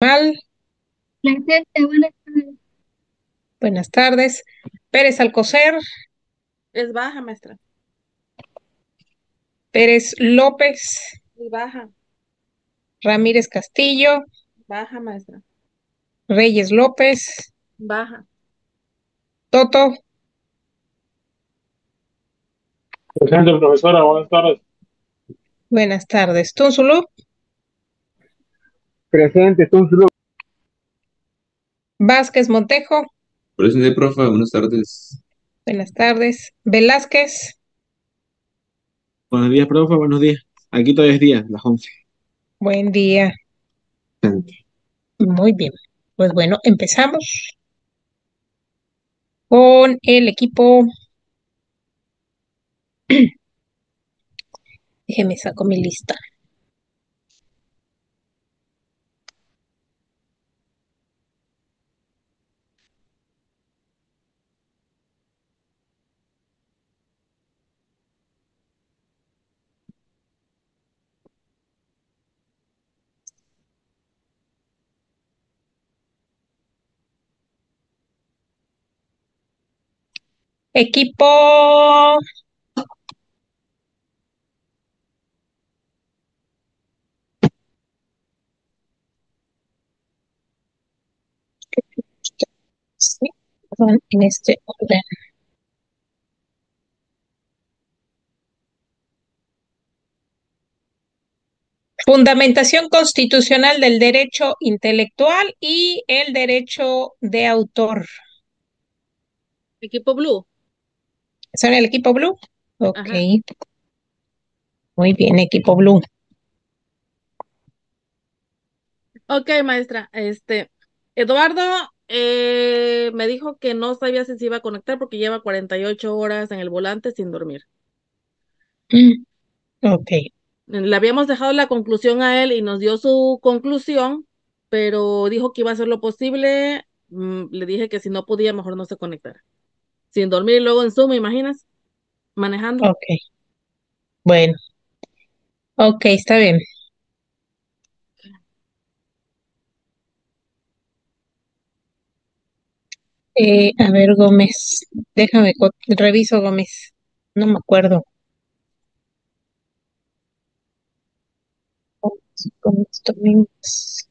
Mal, Presente, buenas tardes. buenas tardes. Pérez Alcocer, Es baja, maestra. Pérez López, Es baja, Ramírez Castillo, baja, maestra. Reyes López, Baja. Toto, Presente, profesora, buenas tardes. buenas tardes. Tunzulú, Presente, Tunzulu. Vázquez Montejo, Presente, profe, buenas tardes. buenas tardes. Velázquez, Buenos días, profe, buenos días. Aquí todavía es día, las 11. buen día. Muy bien. Pues bueno, empezamos con el equipo. Déjeme saco mi lista. Equipo. Sí, van en este orden. Fundamentación constitucional del derecho intelectual y el derecho de autor. Equipo blue. ¿Son el equipo blue? Ok, Ajá. muy bien, equipo blue. Ok, maestra. Eduardo me dijo que no sabía si se iba a conectar porque lleva 48 horas en el volante sin dormir. Mm, ok, Le habíamos dejado la conclusión a él y nos dio su conclusión, pero dijo que iba a hacer lo posible. Le dije que si no podía, mejor no se conectara. Sin dormir y luego en Zoom, ¿me imaginas? Manejando. ok, bueno, ok, está bien. A ver, Gómez, déjame, reviso Gómez, no me acuerdo. Gómez Domínguez.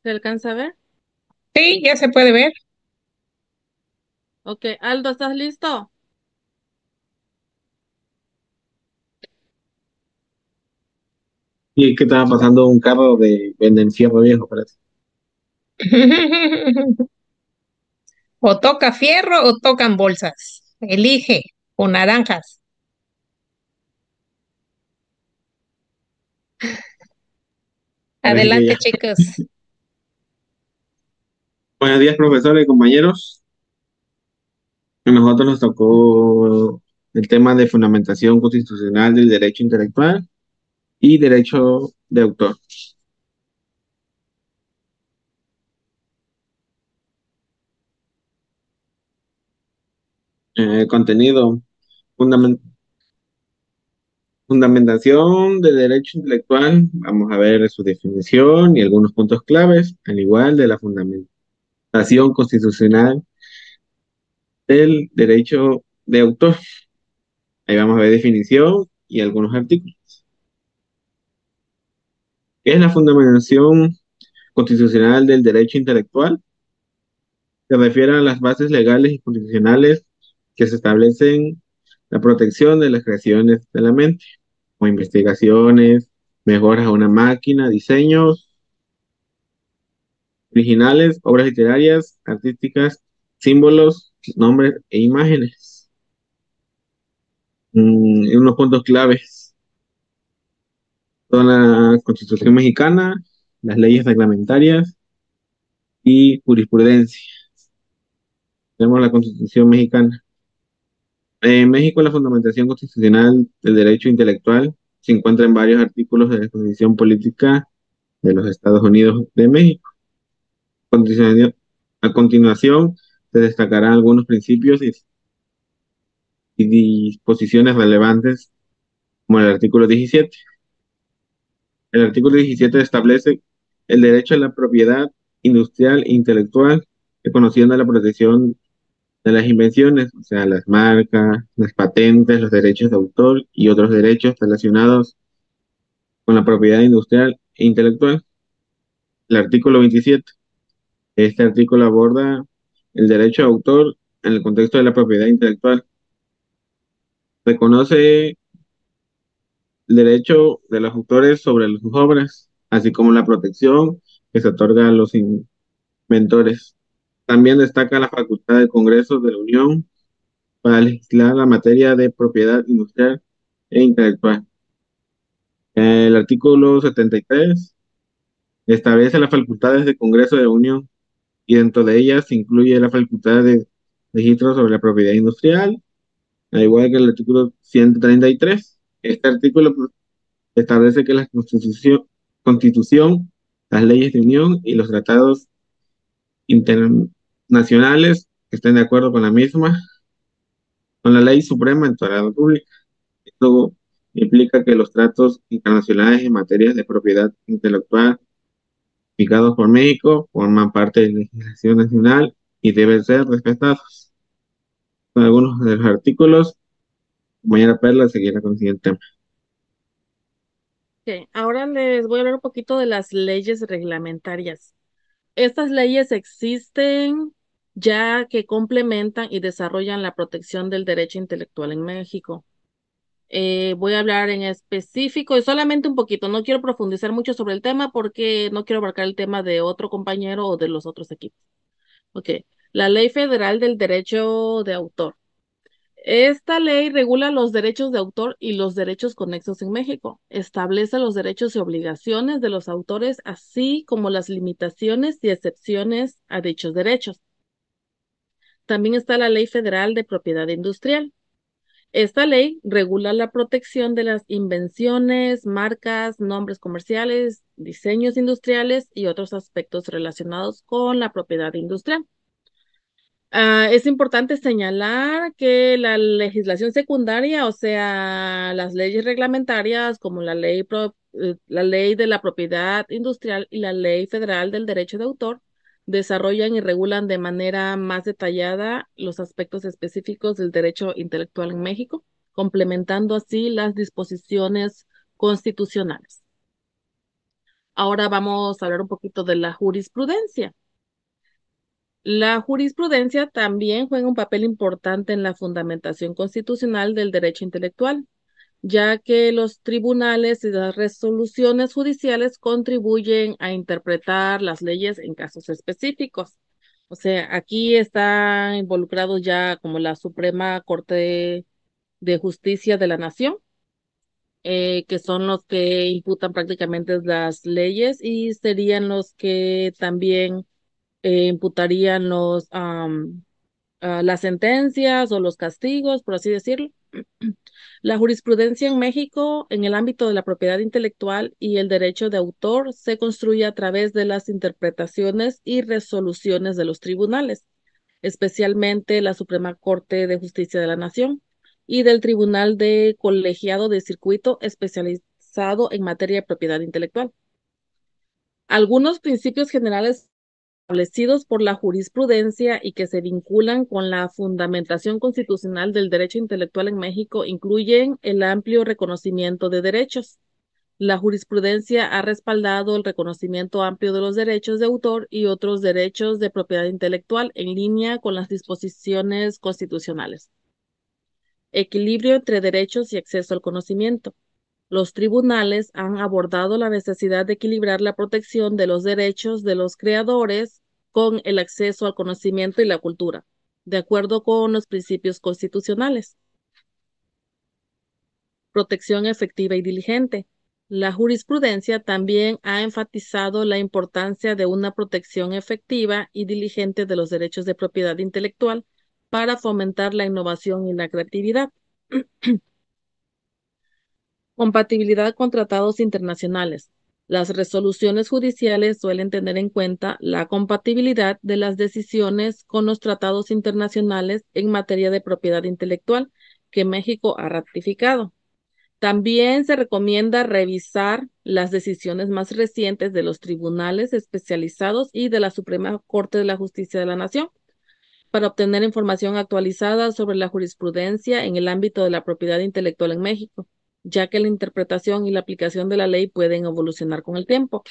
¿Se alcanza a ver? Sí, ya se puede ver. Ok, Aldo, ¿estás listo? Y que estaba pasando un carro de venden fierro viejo, parece. O toca fierro o tocan bolsas. Elige, o naranjas. Parece que Adelante, ya. chicos. Buenos días, profesores y compañeros. A nosotros nos tocó el tema de fundamentación constitucional del derecho intelectual y derecho de autor. Contenido, fundamen- fundamentación del derecho intelectual. Vamos a ver su definición y algunos puntos claves, al igual de la fundamentación constitucional del derecho de autor. Ahí vamos a ver definición y algunos artículos. ¿Qué es la fundamentación constitucional del derecho intelectual? Se refiere a las bases legales y constitucionales que se establecen la protección de las creaciones de la mente, o investigaciones, mejoras a una máquina, diseños originales, obras literarias, artísticas, símbolos, nombres e imágenes. Y unos puntos claves. Son la Constitución mexicana, las leyes reglamentarias y jurisprudencia. Tenemos la Constitución mexicana. En México, la fundamentación constitucional del derecho intelectual se encuentra en varios artículos de la Constitución Política de los Estados Unidos de México. A continuación, se destacarán algunos principios y disposiciones relevantes, como el artículo 17. El artículo 17 establece el derecho a la propiedad industrial e intelectual, reconociendo la protección de las invenciones, o sea, las marcas, las patentes, los derechos de autor y otros derechos relacionados con la propiedad industrial e intelectual. El artículo 27. Este artículo aborda el derecho de autor en el contexto de la propiedad intelectual. Reconoce el derecho de los autores sobre sus obras, así como la protección que se otorga a los inventores. También destaca la facultad del Congreso de la Unión para legislar la materia de propiedad industrial e intelectual. El artículo 73 establece las facultades del Congreso de la Unión y dentro de ellas se incluye la facultad de registro sobre la propiedad industrial, al igual que el artículo 133. Este artículo establece que la Constitución, las leyes de unión y los tratados internacionales que estén de acuerdo con la misma, con la ley suprema en toda la República. Esto implica que los tratos internacionales en materias de propiedad intelectual fijados por México forman parte de la legislación nacional y deben ser respetados. Son algunos de los artículos. Mañana Perla seguirá con el siguiente tema. Ok, ahora les voy a hablar un poquito de las leyes reglamentarias. Estas leyes existen ya que complementan y desarrollan la protección del derecho intelectual en México. Voy a hablar en específico y solamente un poquito. No quiero profundizar mucho sobre el tema porque no quiero abarcar el tema de otro compañero o de los otros equipos. Ok, la Ley Federal del Derecho de Autor. Esta ley regula los derechos de autor y los derechos conexos en México. Establece los derechos y obligaciones de los autores, así como las limitaciones y excepciones a dichos derechos. También está la Ley Federal de Propiedad Industrial. Esta ley regula la protección de las invenciones, marcas, nombres comerciales, diseños industriales y otros aspectos relacionados con la propiedad industrial. Es importante señalar que la legislación secundaria, o sea, las leyes reglamentarias como la ley de la propiedad industrial y la ley federal del derecho de autor, desarrollan y regulan de manera más detallada los aspectos específicos del derecho intelectual en México, complementando así las disposiciones constitucionales. Ahora vamos a hablar un poquito de la jurisprudencia. La jurisprudencia también juega un papel importante en la fundamentación constitucional del derecho intelectual, ya que los tribunales y las resoluciones judiciales contribuyen a interpretar las leyes en casos específicos. O sea, aquí están involucrados ya como la Suprema Corte de Justicia de la Nación, que son los que imputan prácticamente las leyes y serían los que también imputarían las sentencias o los castigos, por así decirlo. La jurisprudencia en México en el ámbito de la propiedad intelectual y el derecho de autor se construye a través de las interpretaciones y resoluciones de los tribunales, especialmente la Suprema Corte de Justicia de la Nación y del Tribunal de Colegiado de Circuito especializado en materia de propiedad intelectual. Algunos principios generales establecidos por la jurisprudencia y que se vinculan con la fundamentación constitucional del derecho intelectual en México incluyen el amplio reconocimiento de derechos. La jurisprudencia ha respaldado el reconocimiento amplio de los derechos de autor y otros derechos de propiedad intelectual en línea con las disposiciones constitucionales. Equilibrio entre derechos y acceso al conocimiento. Los tribunales han abordado la necesidad de equilibrar la protección de los derechos de los creadores con el acceso al conocimiento y la cultura, de acuerdo con los principios constitucionales. Protección efectiva y diligente. La jurisprudencia también ha enfatizado la importancia de una protección efectiva y diligente de los derechos de propiedad intelectual para fomentar la innovación y la creatividad. Compatibilidad con tratados internacionales. Las resoluciones judiciales suelen tener en cuenta la compatibilidad de las decisiones con los tratados internacionales en materia de propiedad intelectual que México ha ratificado. También se recomienda revisar las decisiones más recientes de los tribunales especializados y de la Suprema Corte de la Justicia de la Nación para obtener información actualizada sobre la jurisprudencia en el ámbito de la propiedad intelectual en México, ya que la interpretación y la aplicación de la ley pueden evolucionar con el tiempo.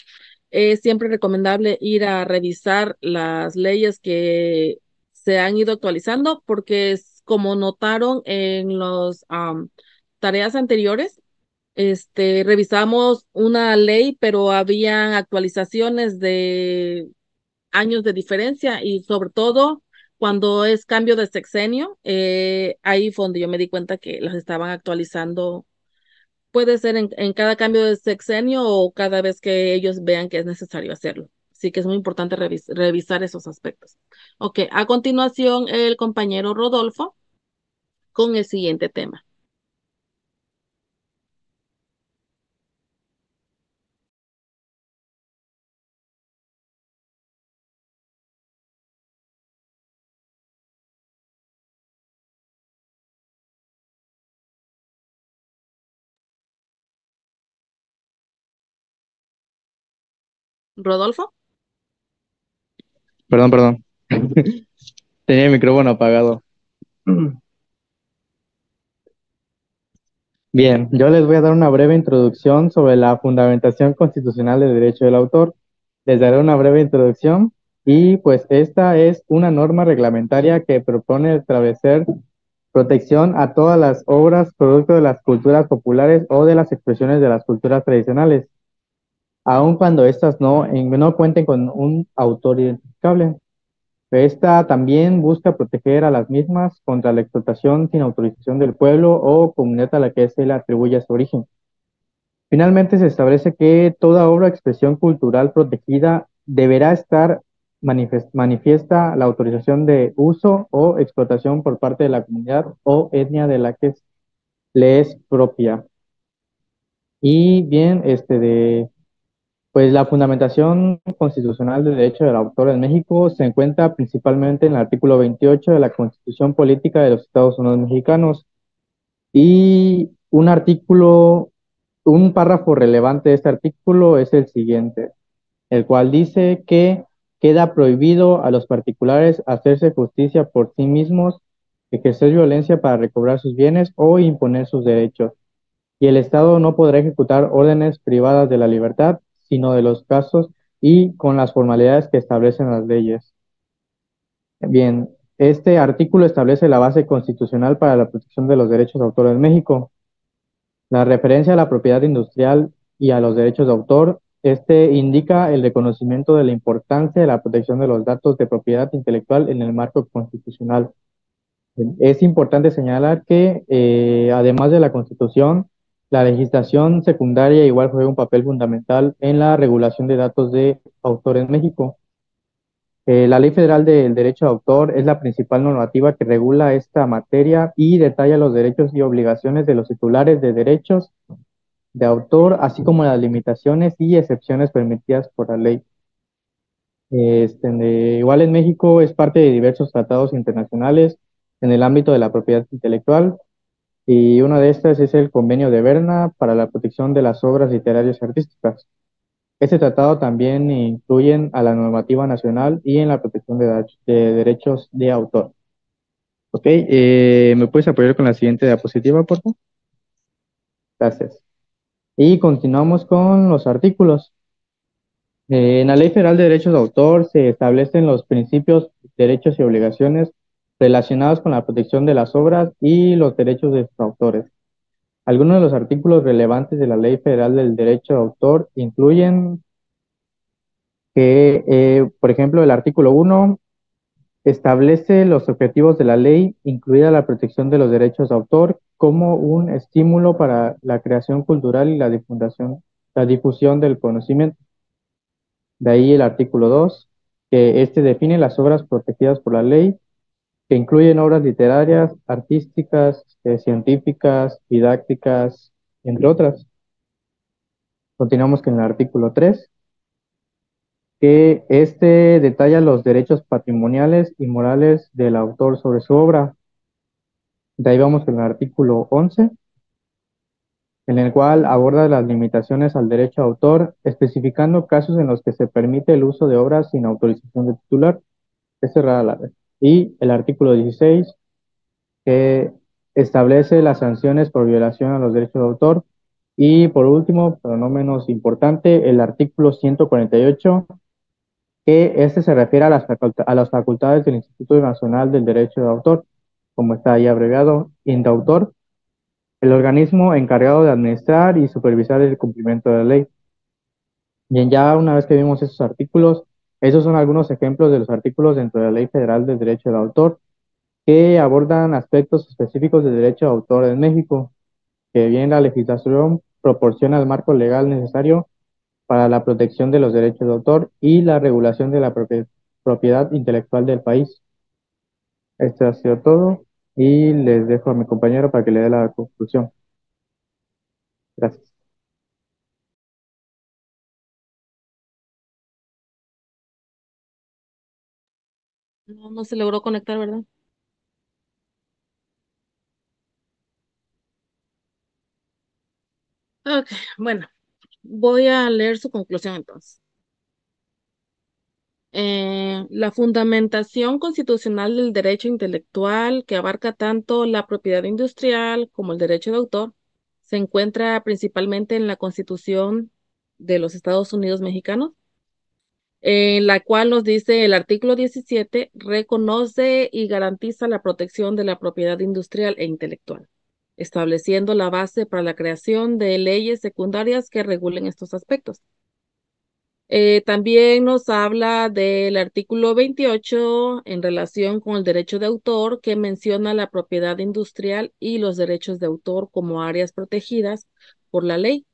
Es siempre recomendable ir a revisar las leyes que se han ido actualizando porque como notaron en las tareas anteriores, revisamos una ley, pero habían actualizaciones de años de diferencia y sobre todo cuando es cambio de sexenio, ahí fue donde yo me di cuenta que las estaban actualizando. Puede ser en cada cambio de sexenio o cada vez que ellos vean que es necesario hacerlo. Así que es muy importante revisar esos aspectos. Ok, a continuación el compañero Rodolfo con el siguiente tema. Rodolfo. Perdón. Tenía el micrófono apagado. Bien, yo les voy a dar una breve introducción sobre la fundamentación constitucional del derecho del autor. Les daré una breve introducción y pues esta es una norma reglamentaria que propone establecer protección a todas las obras producto de las culturas populares o de las expresiones de las culturas tradicionales, aun cuando éstas no cuenten con un autor identificable. Esta también busca proteger a las mismas contra la explotación sin autorización del pueblo o comunidad a la que se le atribuye su origen. Finalmente, se establece que toda obra o expresión cultural protegida deberá estar manifiesta la autorización de uso o explotación por parte de la comunidad o etnia de la que le es propia. Y bien, pues la fundamentación constitucional del derecho del autor en México se encuentra principalmente en el artículo 28 de la Constitución Política de los Estados Unidos Mexicanos y un párrafo relevante de este artículo es el siguiente, el cual dice que queda prohibido a los particulares hacerse justicia por sí mismos, ejercer violencia para recobrar sus bienes o imponer sus derechos y el Estado no podrá ejecutar órdenes privadas de la libertad, sino de los casos y con las formalidades que establecen las leyes. Bien, este artículo establece la base constitucional para la protección de los derechos de autor en México. La referencia a la propiedad industrial y a los derechos de autor, indica el reconocimiento de la importancia de la protección de los datos de propiedad intelectual en el marco constitucional. Es importante señalar que, además de la Constitución, la legislación secundaria igual juega un papel fundamental en la regulación de datos de autor en México. La Ley Federal del Derecho de Autor es la principal normativa que regula esta materia y detalla los derechos y obligaciones de los titulares de derechos de autor, así como las limitaciones y excepciones permitidas por la ley. Igual en México es parte de diversos tratados internacionales en el ámbito de la propiedad intelectual y una de estas es el Convenio de Berna para la protección de las obras literarias y artísticas. Este tratado también incluye a la normativa nacional y en la protección de derechos de autor. Ok, ¿me puedes apoyar con la siguiente diapositiva, por favor? Gracias. Y continuamos con los artículos. En la Ley Federal de Derechos de Autor se establecen los principios, derechos y obligaciones relacionados con la protección de las obras y los derechos de sus autores. Algunos de los artículos relevantes de la Ley Federal del Derecho de Autor incluyen que, por ejemplo, el artículo 1 establece los objetivos de la ley, incluida la protección de los derechos de autor, como un estímulo para la creación cultural y la difusión del conocimiento. De ahí el artículo 2, que define las obras protegidas por la ley, que incluyen obras literarias, artísticas, científicas, didácticas, entre otras. Continuamos con el artículo 3, que detalla los derechos patrimoniales y morales del autor sobre su obra. De ahí vamos con el artículo 11, en el cual aborda las limitaciones al derecho de autor, especificando casos en los que se permite el uso de obras sin autorización de titular. Es cerrada la red. Y el artículo 16, que establece las sanciones por violación a los derechos de autor. Y por último, pero no menos importante, el artículo 148, que se refiere a las facultades del Instituto Nacional del Derecho de Autor, como está ahí abreviado, INDAUTOR, el organismo encargado de administrar y supervisar el cumplimiento de la ley. Bien, ya una vez que vimos esos artículos, esos son algunos ejemplos de los artículos dentro de la Ley Federal del Derecho de Autor que abordan aspectos específicos del derecho de autor en México, que bien la legislación proporciona el marco legal necesario para la protección de los derechos de autor y la regulación de la propiedad intelectual del país. Esto ha sido todo y les dejo a mi compañero para que le dé la conclusión. Gracias. No se logró conectar, ¿verdad? Ok, bueno, voy a leer su conclusión entonces. La fundamentación constitucional del derecho intelectual, que abarca tanto la propiedad industrial como el derecho de autor, se encuentra principalmente en la Constitución de los Estados Unidos mexicanos, en la cual nos dice el artículo 17, reconoce y garantiza la protección de la propiedad industrial e intelectual, estableciendo la base para la creación de leyes secundarias que regulen estos aspectos. También nos habla del artículo 28 en relación con el derecho de autor, que menciona la propiedad industrial y los derechos de autor como áreas protegidas por la ley.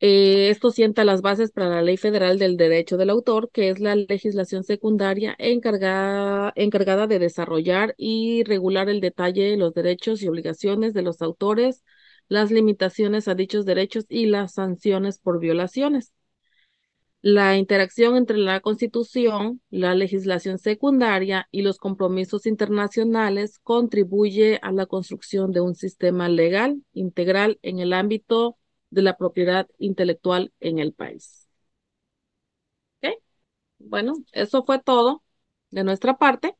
Esto sienta las bases para la Ley Federal del Derecho del Autor, que es la legislación secundaria encargada de desarrollar y regular el detalle de los derechos y obligaciones de los autores, las limitaciones a dichos derechos y las sanciones por violaciones. La interacción entre la Constitución, la legislación secundaria y los compromisos internacionales contribuye a la construcción de un sistema legal integral en el ámbito de la propiedad intelectual en el país. ¿Ok? Bueno, eso fue todo de nuestra parte.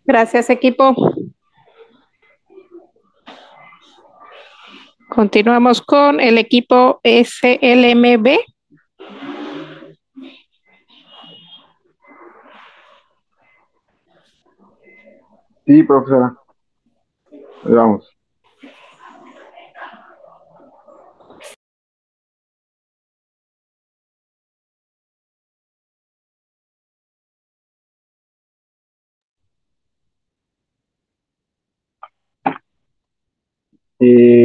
Gracias, equipo. Continuamos con el equipo SLMB. Sí, profesora. Ahí vamos.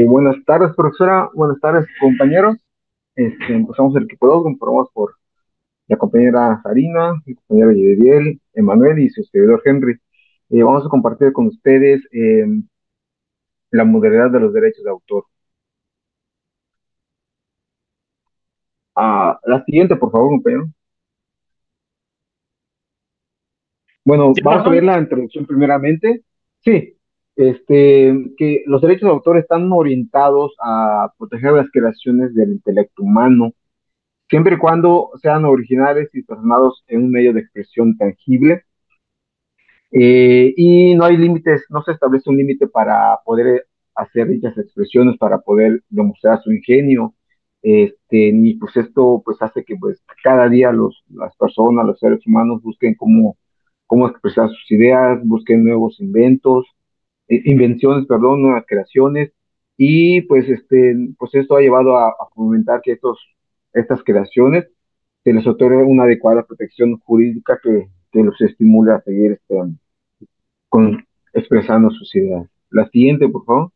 Buenas tardes, profesora. Buenas tardes, compañeros. Empezamos el equipo 2, conformados por la compañera Sarina, mi compañero Yediel, Emanuel y su servidor Henry. Vamos a compartir con ustedes la modalidad de los derechos de autor. La siguiente, por favor, compañero. Bueno, ¿Sí, vamos a ver profesor? la introducción primeramente. Sí, que los derechos de autor están orientados a proteger las creaciones del intelecto humano, siempre y cuando sean originales y plasmados en un medio de expresión tangible. Y no hay límites, no se establece un límite para poder hacer dichas expresiones, para poder demostrar su ingenio. Ni pues esto pues hace que pues cada día las personas, los seres humanos busquen cómo expresar sus ideas, busquen nuevos invenciones, perdón, nuevas creaciones. Y pues pues esto ha llevado a fomentar que estas creaciones, se les otorga una adecuada protección jurídica que los estimula a seguir con, expresando sus ideas. La siguiente, por favor.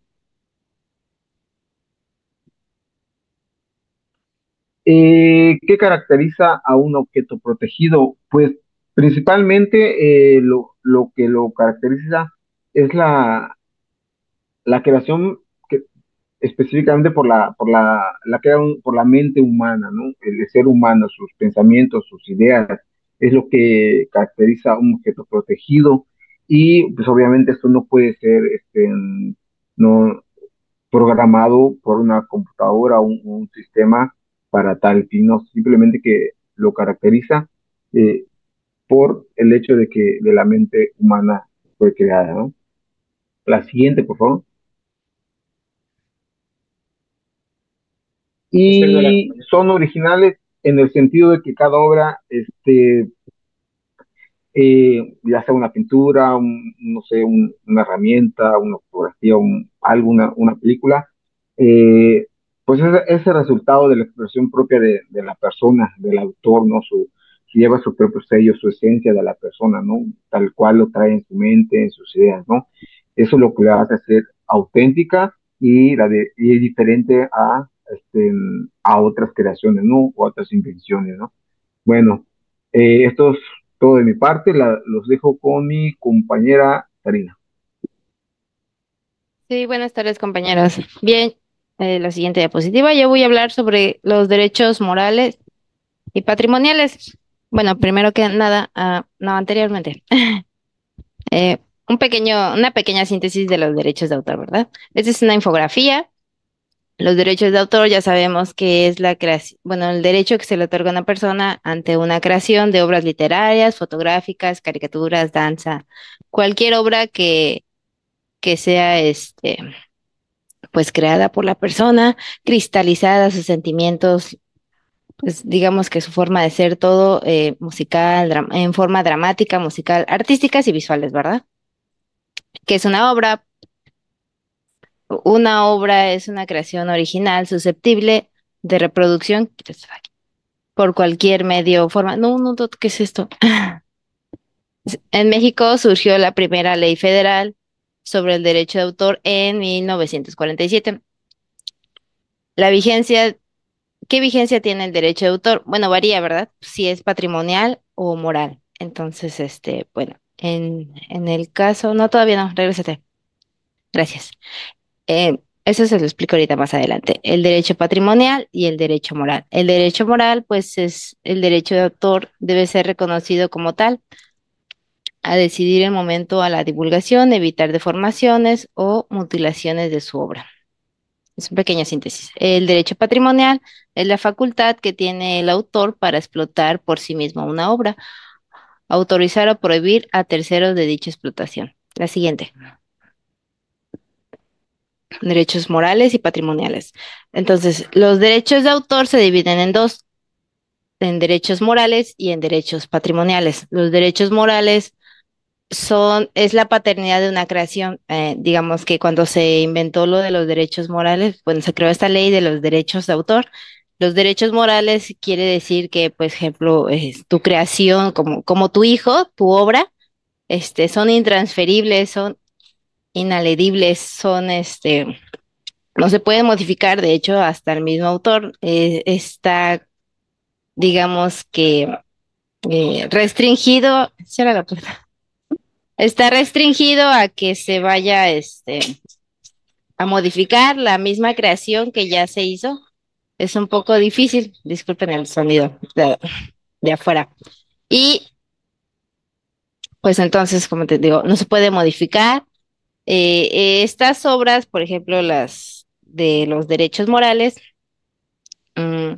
¿Qué caracteriza a un objeto protegido? Pues principalmente lo que lo caracteriza es la creación que, específicamente por la mente humana, ¿no? El ser humano, sus pensamientos, sus ideas, es lo que caracteriza a un objeto protegido. Y pues obviamente esto no puede ser no, programado por una computadora o un sistema para tal fin, no, simplemente que lo caracteriza eh, por el hecho de que de la mente humana fue creada, ¿no? La siguiente, por favor. Y son originales en el sentido de que cada obra, ya sea una pintura, no sé, una herramienta, una fotografía, alguna una película, eh, pues es el resultado de la expresión propia de la persona, del autor, ¿no? Lleva su propio sello, su esencia de la persona, ¿no? Tal cual lo trae en su mente, en sus ideas, ¿no? Eso es lo que la hace ser auténtica y es diferente a otras creaciones, ¿no? O a otras invenciones, ¿no? Bueno, esto es todo de mi parte. Los dejo con mi compañera Karina. Sí, buenas tardes, compañeros. Bien, la siguiente diapositiva. Yo voy a hablar sobre los derechos morales y patrimoniales. Bueno, primero que nada, no, anteriormente, eh, una pequeña síntesis de los derechos de autor, ¿verdad? Esta es una infografía. Los derechos de autor ya sabemos que es la creación, bueno, el derecho que se le otorga a una persona ante una creación de obras literarias, fotográficas, caricaturas, danza, cualquier obra que sea pues creada por la persona, cristalizada, sus sentimientos, pues digamos que su forma de ser todo musical, en forma dramática, musical, artísticas y visuales, ¿verdad? Que es una obra. Una obra es una creación original susceptible de reproducción por cualquier medio o forma. No, no, no, ¿qué es esto? En México surgió la primera ley federal sobre el derecho de autor en 1947. La vigencia ¿Qué vigencia tiene el derecho de autor? Bueno, varía, ¿verdad? Si es patrimonial o moral. Entonces, bueno, en el caso, no, todavía no, regrésate. Gracias. Eso se lo explico ahorita más adelante. El derecho patrimonial y el derecho moral. El derecho moral, pues, es el derecho de autor, debe ser reconocido como tal, a decidir el momento a la divulgación, evitar deformaciones o mutilaciones de su obra. Es una pequeña síntesis. El derecho patrimonial es la facultad que tiene el autor para explotar por sí mismo una obra, autorizar o prohibir a terceros de dicha explotación. La siguiente. Derechos morales y patrimoniales. Entonces, los derechos de autor se dividen en dos, en derechos morales y en derechos patrimoniales. Los derechos morales es la paternidad de una creación. Digamos que cuando se inventó lo de los derechos morales, cuando se creó esta ley de los derechos de autor, los derechos morales quiere decir que, por ejemplo, tu creación, como tu hijo, tu obra, son intransferibles, son inaledibles, no se pueden modificar. De hecho, hasta el mismo autor está, digamos que, restringido. Cierra la puerta. Está restringido a que se vaya a modificar la misma creación que ya se hizo. Es un poco difícil, disculpen el sonido de afuera. Y pues entonces, como te digo, no se puede modificar. Estas obras, por ejemplo, las de los derechos morales, mm,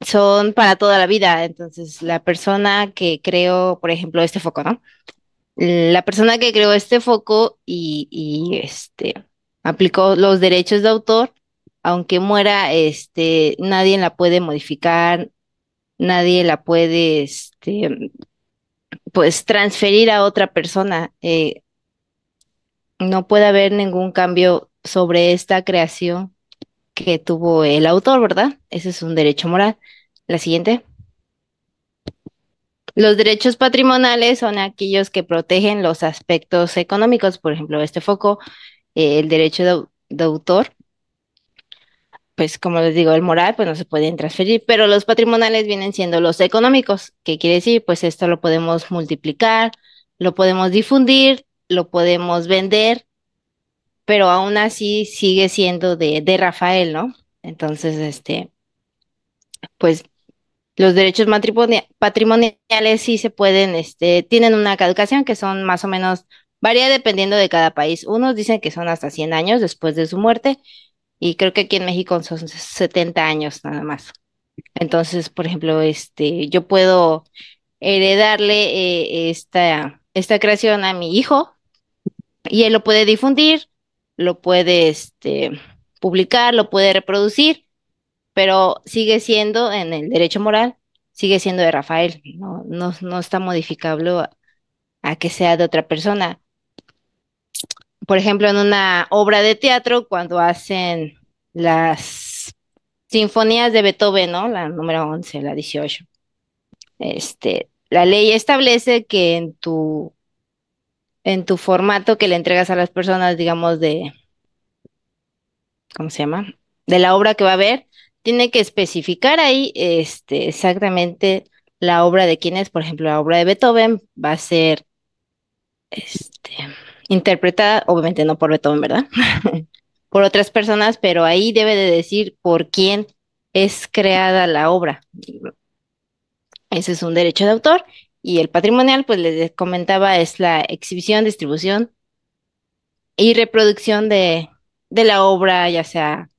son para toda la vida. Entonces, la persona que creó, por ejemplo, este foco, ¿no? La persona que creó este foco y aplicó los derechos de autor, aunque muera, nadie la puede modificar, nadie la puede, pues transferir a otra persona. No puede haber ningún cambio sobre esta creación que tuvo el autor, ¿verdad? Ese es un derecho moral. La siguiente. Los derechos patrimoniales son aquellos que protegen los aspectos económicos, por ejemplo, este foco, el derecho de autor, pues como les digo, el moral, pues no se pueden transferir, pero los patrimoniales vienen siendo los económicos. ¿Qué quiere decir? Pues esto lo podemos multiplicar, lo podemos difundir, lo podemos vender, pero aún así sigue siendo de Rafael, ¿no? Entonces, pues los derechos patrimoniales sí se pueden, tienen una caducación que son más o menos, varía dependiendo de cada país. Unos dicen que son hasta 100 años después de su muerte y creo que aquí en México son 70 años nada más. Entonces, por ejemplo, yo puedo heredarle esta creación a mi hijo y él lo puede difundir, lo puede, publicar, lo puede reproducir, pero sigue siendo en el derecho moral, sigue siendo de Rafael, no está modificable a que sea de otra persona. Por ejemplo, en una obra de teatro, cuando hacen las sinfonías de Beethoven, ¿no? La número 11, la 18. La ley establece que en tu formato que le entregas a las personas, digamos, ¿cómo se llama? De la obra que va a ver, tiene que especificar ahí, exactamente la obra de quién es. Por ejemplo, la obra de Beethoven va a ser, este, interpretada, obviamente no por Beethoven, ¿verdad? Por otras personas, pero ahí debe de decir por quién es creada la obra. Ese es un derecho de autor. Y el patrimonial, pues les comentaba, es la exhibición, distribución y reproducción de la obra, ya sea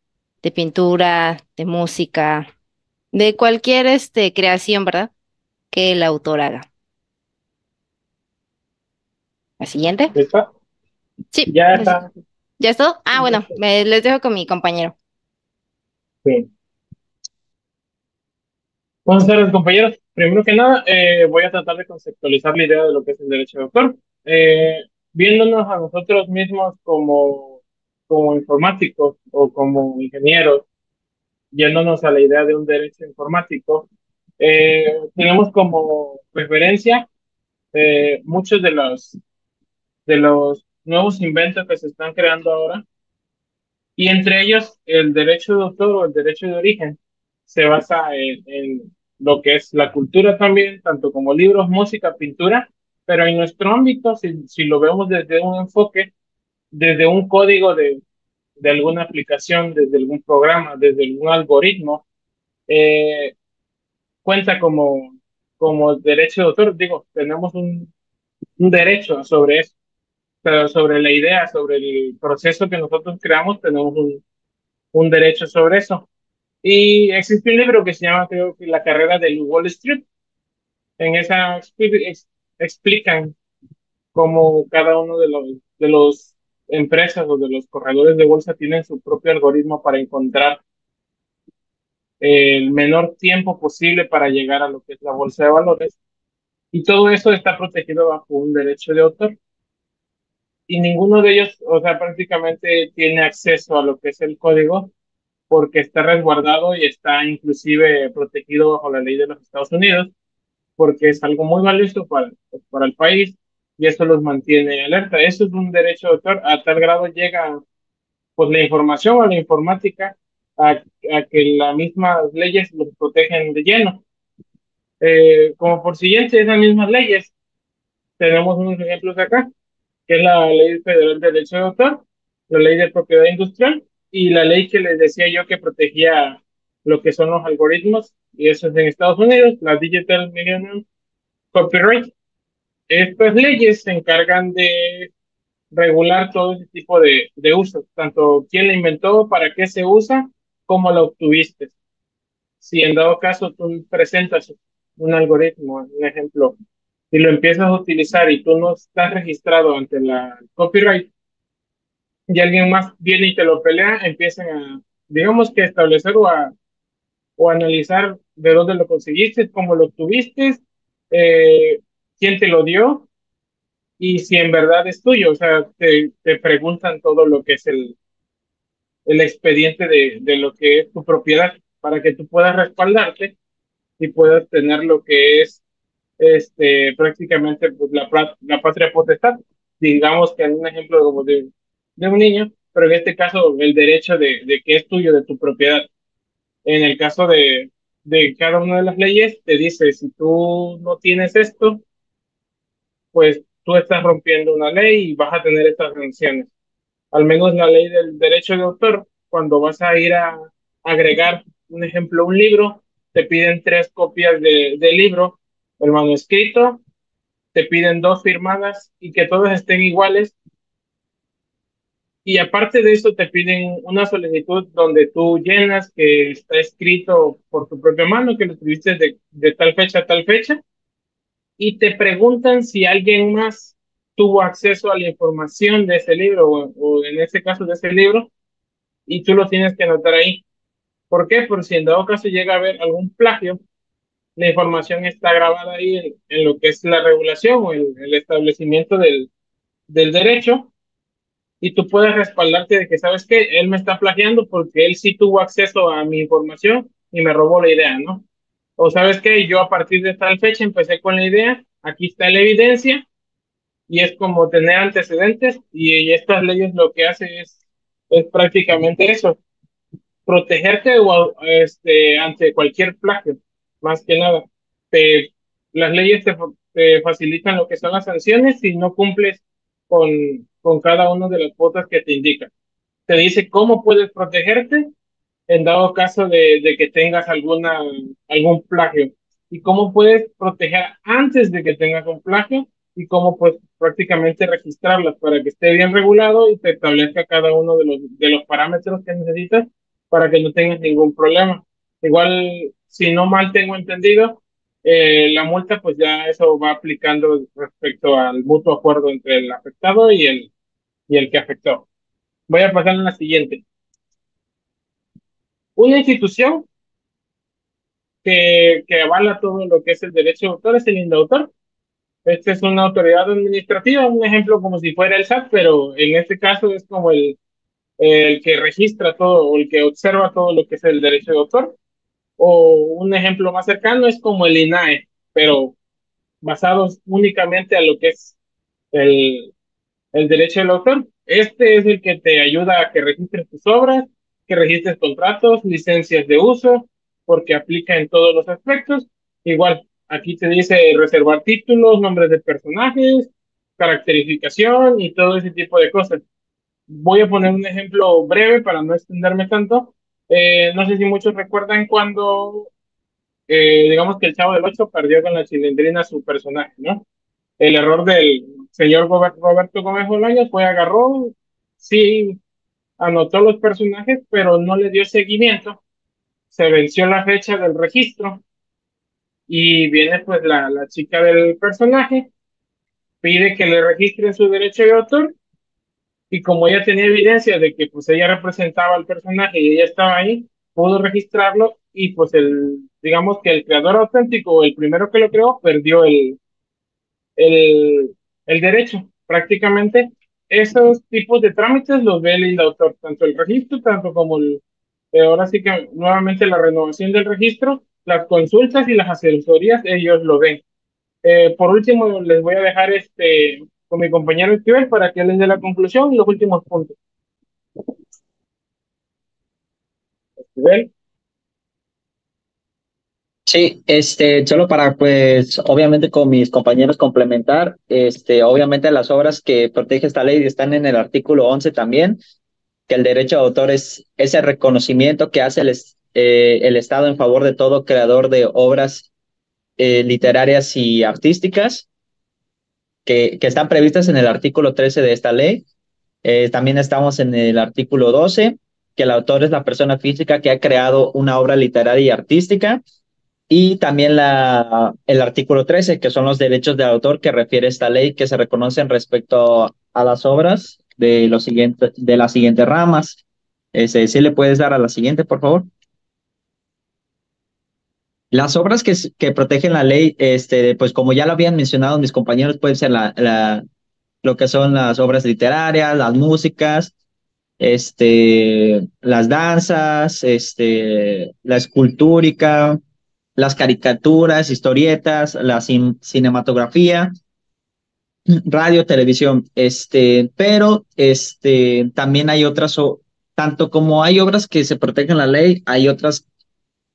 de pintura, de música, de cualquier creación, ¿verdad? Que el autor haga. ¿La siguiente? ¿Está? Sí, Ya está. ¿ya es todo? Ah, Ya bueno, está. les dejo con mi compañero. Bien. Buenas tardes, compañeros. Primero que nada, voy a tratar de conceptualizar la idea de lo que es el derecho de autor. Eh, Viéndonos a nosotros mismos como informáticos o como ingenieros, yéndonos a la idea de un derecho informático, tenemos como referencia muchos de los nuevos inventos que se están creando ahora, y entre ellos el derecho de autor o el derecho de origen se basa en lo que es la cultura también, tanto como libros, música, pintura, pero en nuestro ámbito, si lo vemos desde un enfoque, desde un código de alguna aplicación, desde algún programa, desde algún algoritmo, eh, cuenta como derecho de autor. Digo, tenemos un derecho sobre eso, pero sobre la idea, sobre el proceso que nosotros creamos, tenemos un derecho sobre eso. Y existe un libro que se llama, creo que La carrera del Wall Street. En esa explican cómo cada uno de los empresas o de los corredores de bolsa tienen su propio algoritmo para encontrar el menor tiempo posible para llegar a lo que es la bolsa de valores. Y todo eso está protegido bajo un derecho de autor. Y ninguno de ellos, o sea, prácticamente tiene acceso a lo que es el código porque está resguardado y está inclusive protegido bajo la ley de los Estados Unidos, porque es algo muy valioso para el país y eso los mantiene alerta. Eso es un derecho de autor. A tal grado llega pues la información o la informática a que las mismas leyes los protegen de lleno. Como por siguiente, esas mismas leyes, tenemos unos ejemplos acá, que es la Ley Federal de Derecho de Autor, la Ley de Propiedad Industrial y la ley que les decía yo que protegía lo que son los algoritmos, y eso es en Estados Unidos, la Digital Millennium Copyright. Estas leyes se encargan de regular todo ese tipo de usos, tanto quién la inventó, para qué se usa, cómo la obtuviste. Si en dado caso tú presentas un algoritmo, un ejemplo, y lo empiezas a utilizar y tú no estás registrado ante la copyright y alguien más viene y te lo pelea, empiezan a, digamos que establecer o analizar de dónde lo conseguiste, cómo lo obtuviste, eh, quién te lo dio y si en verdad es tuyo. O sea, te preguntan todo lo que es el expediente de lo que es tu propiedad para que tú puedas respaldarte y puedas tener lo que es prácticamente pues, la patria potestad. Digamos que en un ejemplo como de un niño, pero en este caso el derecho de que es tuyo, de tu propiedad. En el caso de cada una de las leyes, te dice, si tú no tienes esto, pues tú estás rompiendo una ley y vas a tener estas sanciones. Al menos la ley del derecho de autor, cuando vas a ir a agregar, un ejemplo, un libro, te piden 3 copias del libro, el manuscrito, te piden 2 firmadas y que todas estén iguales. Y aparte de eso, te piden una solicitud donde tú llenas que está escrito por tu propia mano, que lo escribiste de tal fecha a tal fecha, y te preguntan si alguien más tuvo acceso a la información de ese libro, o en este caso de ese libro, y tú lo tienes que anotar ahí. ¿Por qué? Por si en dado caso llega a haber algún plagio, la información está grabada ahí en lo que es la regulación o el establecimiento del derecho, y tú puedes respaldarte de que, ¿sabes qué? Él me está plagiando porque él sí tuvo acceso a mi información y me robó la idea, ¿no? O sabes qué, yo a partir de tal fecha empecé con la idea, aquí está la evidencia, y es como tener antecedentes, y estas leyes lo que hace es prácticamente eso, protegerte ante cualquier plagio, más que nada. Te, las leyes te facilitan lo que son las sanciones si no cumples con cada una de las cuotas que te indican. Te dice cómo puedes protegerte en dado caso de que tengas algún plagio, y cómo puedes proteger antes de que tengas un plagio, y cómo pues prácticamente registrarlas para que esté bien regulado y te establezca cada uno de los parámetros que necesitas para que no tengas ningún problema. Igual, si no mal tengo entendido, la multa pues ya eso va aplicando respecto al mutuo acuerdo entre el afectado y el que afectó. Voy a pasar a la siguiente. Una institución que avala todo lo que es el derecho de autor es el INDAUTOR. Este es una autoridad administrativa, un ejemplo como si fuera el SAT, pero en este caso es como el que registra todo o el que observa todo lo que es el derecho de autor. O un ejemplo más cercano es como el INAE, pero basados únicamente a lo que es el, el derecho del autor. Este es el que te ayuda a que registres tus obras, que registres contratos, licencias de uso, porque aplica en todos los aspectos. Igual, aquí te dice reservar títulos, nombres de personajes, caracterización y todo ese tipo de cosas. Voy a poner un ejemplo breve para no extenderme tanto. No sé si muchos recuerdan cuando, digamos que el Chavo del Ocho perdió con la Chilindrina su personaje, ¿no? El error del señor Roberto Gómez Bolaños fue agarró, sí, anotó los personajes, pero no le dio seguimiento. Se venció la fecha del registro y viene pues la chica del personaje, pide que le registren su derecho de autor, y como ella tenía evidencia de que pues ella representaba al personaje y ella estaba ahí, pudo registrarlo, y pues digamos que el creador auténtico, el primero que lo creó, perdió el derecho. Prácticamente esos tipos de trámites los ve el autor, tanto el registro, tanto como ahora sí que nuevamente la renovación del registro, las consultas y las asesorías, ellos lo ven. Por último, les voy a dejar con mi compañero Esquivel para que les dé la conclusión y los últimos puntos. Esquivel. Sí, solo para, pues, obviamente con mis compañeros complementar, obviamente las obras que protege esta ley están en el artículo 11 también, que el derecho de autor es ese reconocimiento que hace el Estado en favor de todo creador de obras literarias y artísticas que están previstas en el artículo 13 de esta ley. También estamos en el artículo 12, que el autor es la persona física que ha creado una obra literaria y artística. Y también el artículo 13, que son los derechos de autor que refiere esta ley, que se reconocen respecto a las obras de las siguientes ramas. ¿Sí le puedes dar a la siguiente, por favor? Las obras que protegen la ley, pues como ya lo habían mencionado mis compañeros, pueden ser lo que son las obras literarias, las músicas, las danzas, la escultúrica, las caricaturas, historietas, la cinematografía, radio, televisión, pero también hay otras, tanto como hay obras que se protegen la ley, hay otras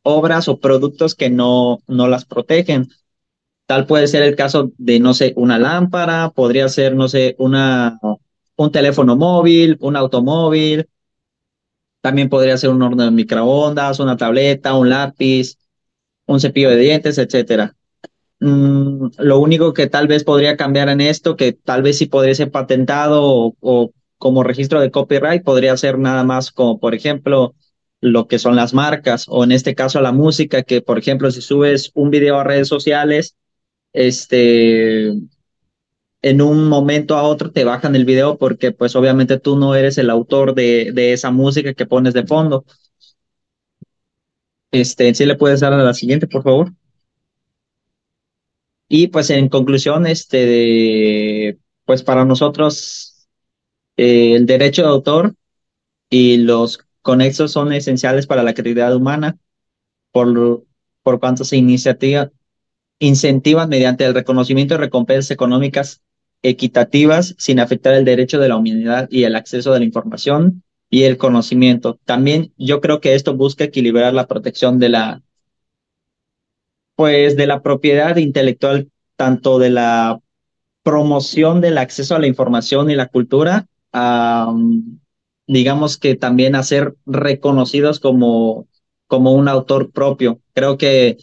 obras o productos que no las protegen. Tal puede ser el caso de, no sé, una lámpara, podría ser, no sé, un teléfono móvil, un automóvil, también podría ser un horno de microondas, una tableta, un lápiz, un cepillo de dientes, etcétera. Lo único que tal vez podría cambiar en esto, que tal vez sí podría ser patentado o como registro de copyright, podría ser nada más como, por ejemplo, lo que son las marcas, o en este caso la música, que por ejemplo, si subes un video a redes sociales, este, en un momento a otro te bajan el video porque pues obviamente tú no eres el autor de esa música que pones de fondo. ¿Sí le puedes dar a la siguiente, por favor? Y pues en conclusión, pues para nosotros el derecho de autor y los conexos son esenciales para la creatividad humana, por, por cuanto se incentivan mediante el reconocimiento de recompensas económicas equitativas sin afectar el derecho de la humanidad y el acceso de la información y el conocimiento. También yo creo que esto busca equilibrar la protección pues, de la propiedad intelectual, tanto de la promoción del acceso a la información y la cultura, digamos que también a ser reconocidos como un autor propio. Creo que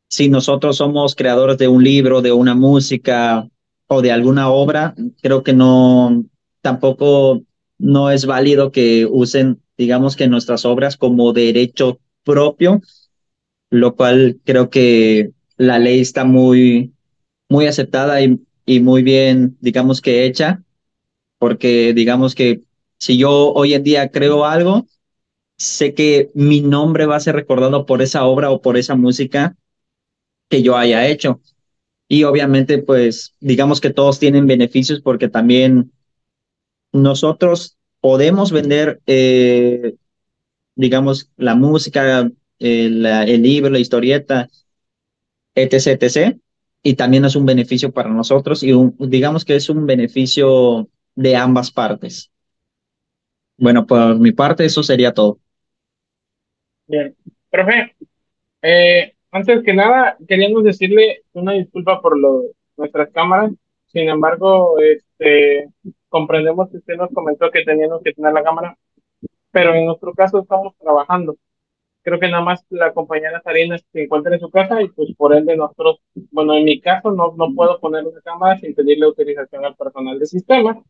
si nosotros somos creadores de un libro, de una música o de alguna obra, creo que tampoco no es válido que usen, digamos que nuestras obras como derecho propio, lo cual creo que la ley está muy aceptada y muy bien, digamos que hecha, porque digamos que si yo hoy en día creo algo, sé que mi nombre va a ser recordado por esa obra o por esa música que yo haya hecho. Y obviamente, pues, digamos que todos tienen beneficios porque también nosotros podemos vender, digamos, la música, el libro, la historieta, etc., etc. Y también es un beneficio para nosotros y digamos que es un beneficio de ambas partes. Bueno, por mi parte, eso sería todo. Bien. Profe, antes que nada, queríamos decirle una disculpa por nuestras cámaras. Sin embargo, comprendemos que usted nos comentó que teníamos que tener la cámara, pero en nuestro caso estamos trabajando. Creo que nada más la compañera Sarina se encuentra en su casa y pues por ende nosotros, bueno, en mi caso no puedo poner una cámara sin pedirle autorización al personal de sistema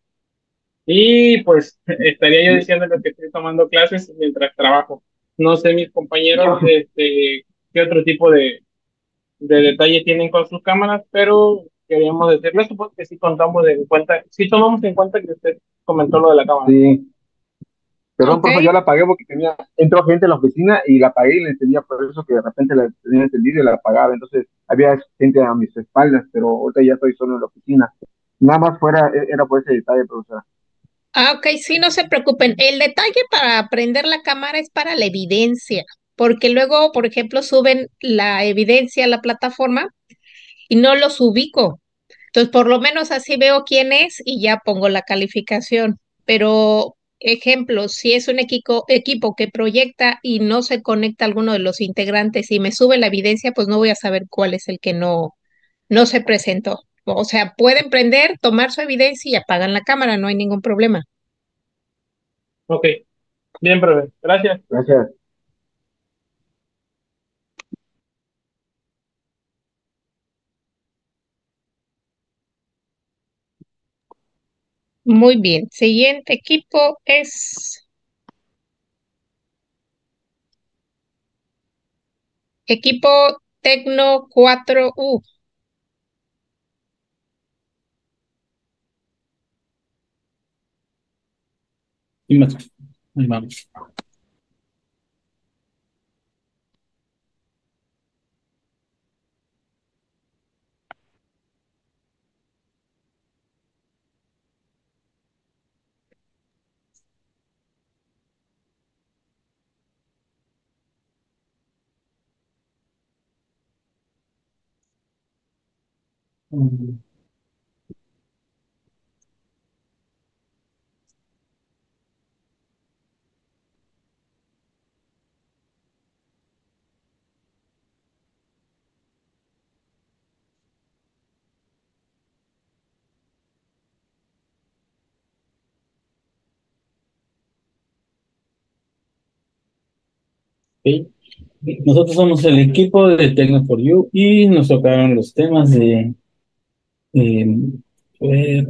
y pues estaría yo diciéndole que estoy tomando clases mientras trabajo. No sé mis compañeros qué otro tipo de detalle tienen con sus cámaras, pero queríamos decirle eso porque sí contamos en cuenta, sí tomamos en cuenta que usted comentó lo de la cámara. Sí, perdón, Ok. por favor, yo la apagué porque entró gente en la oficina y la apagué y le entendía por eso que de repente la tenía encendida y la apagaba. Entonces había gente a mis espaldas, pero ahorita ya estoy solo en la oficina. Nada más fuera, era por ese detalle, profesora. Ah, ok, sí, no se preocupen. El detalle para prender la cámara es para la evidencia, porque luego, por ejemplo, suben la evidencia a la plataforma y no los ubico. Entonces, por lo menos así veo quién es y ya pongo la calificación. Pero, ejemplo, si es un equipo que proyecta y no se conecta a alguno de los integrantes y me sube la evidencia, pues no voy a saber cuál es el que no se presentó. O sea, pueden prender, tomar su evidencia y apagan la cámara, no hay ningún problema. Ok, bien, profe, gracias. Gracias. Muy bien. Siguiente equipo es equipo Tecno 4U. Sí, maestro. Ahí vamos. Mm, ok. Nosotros somos el equipo de Techno for You y nos tocaron los temas de eh, eh,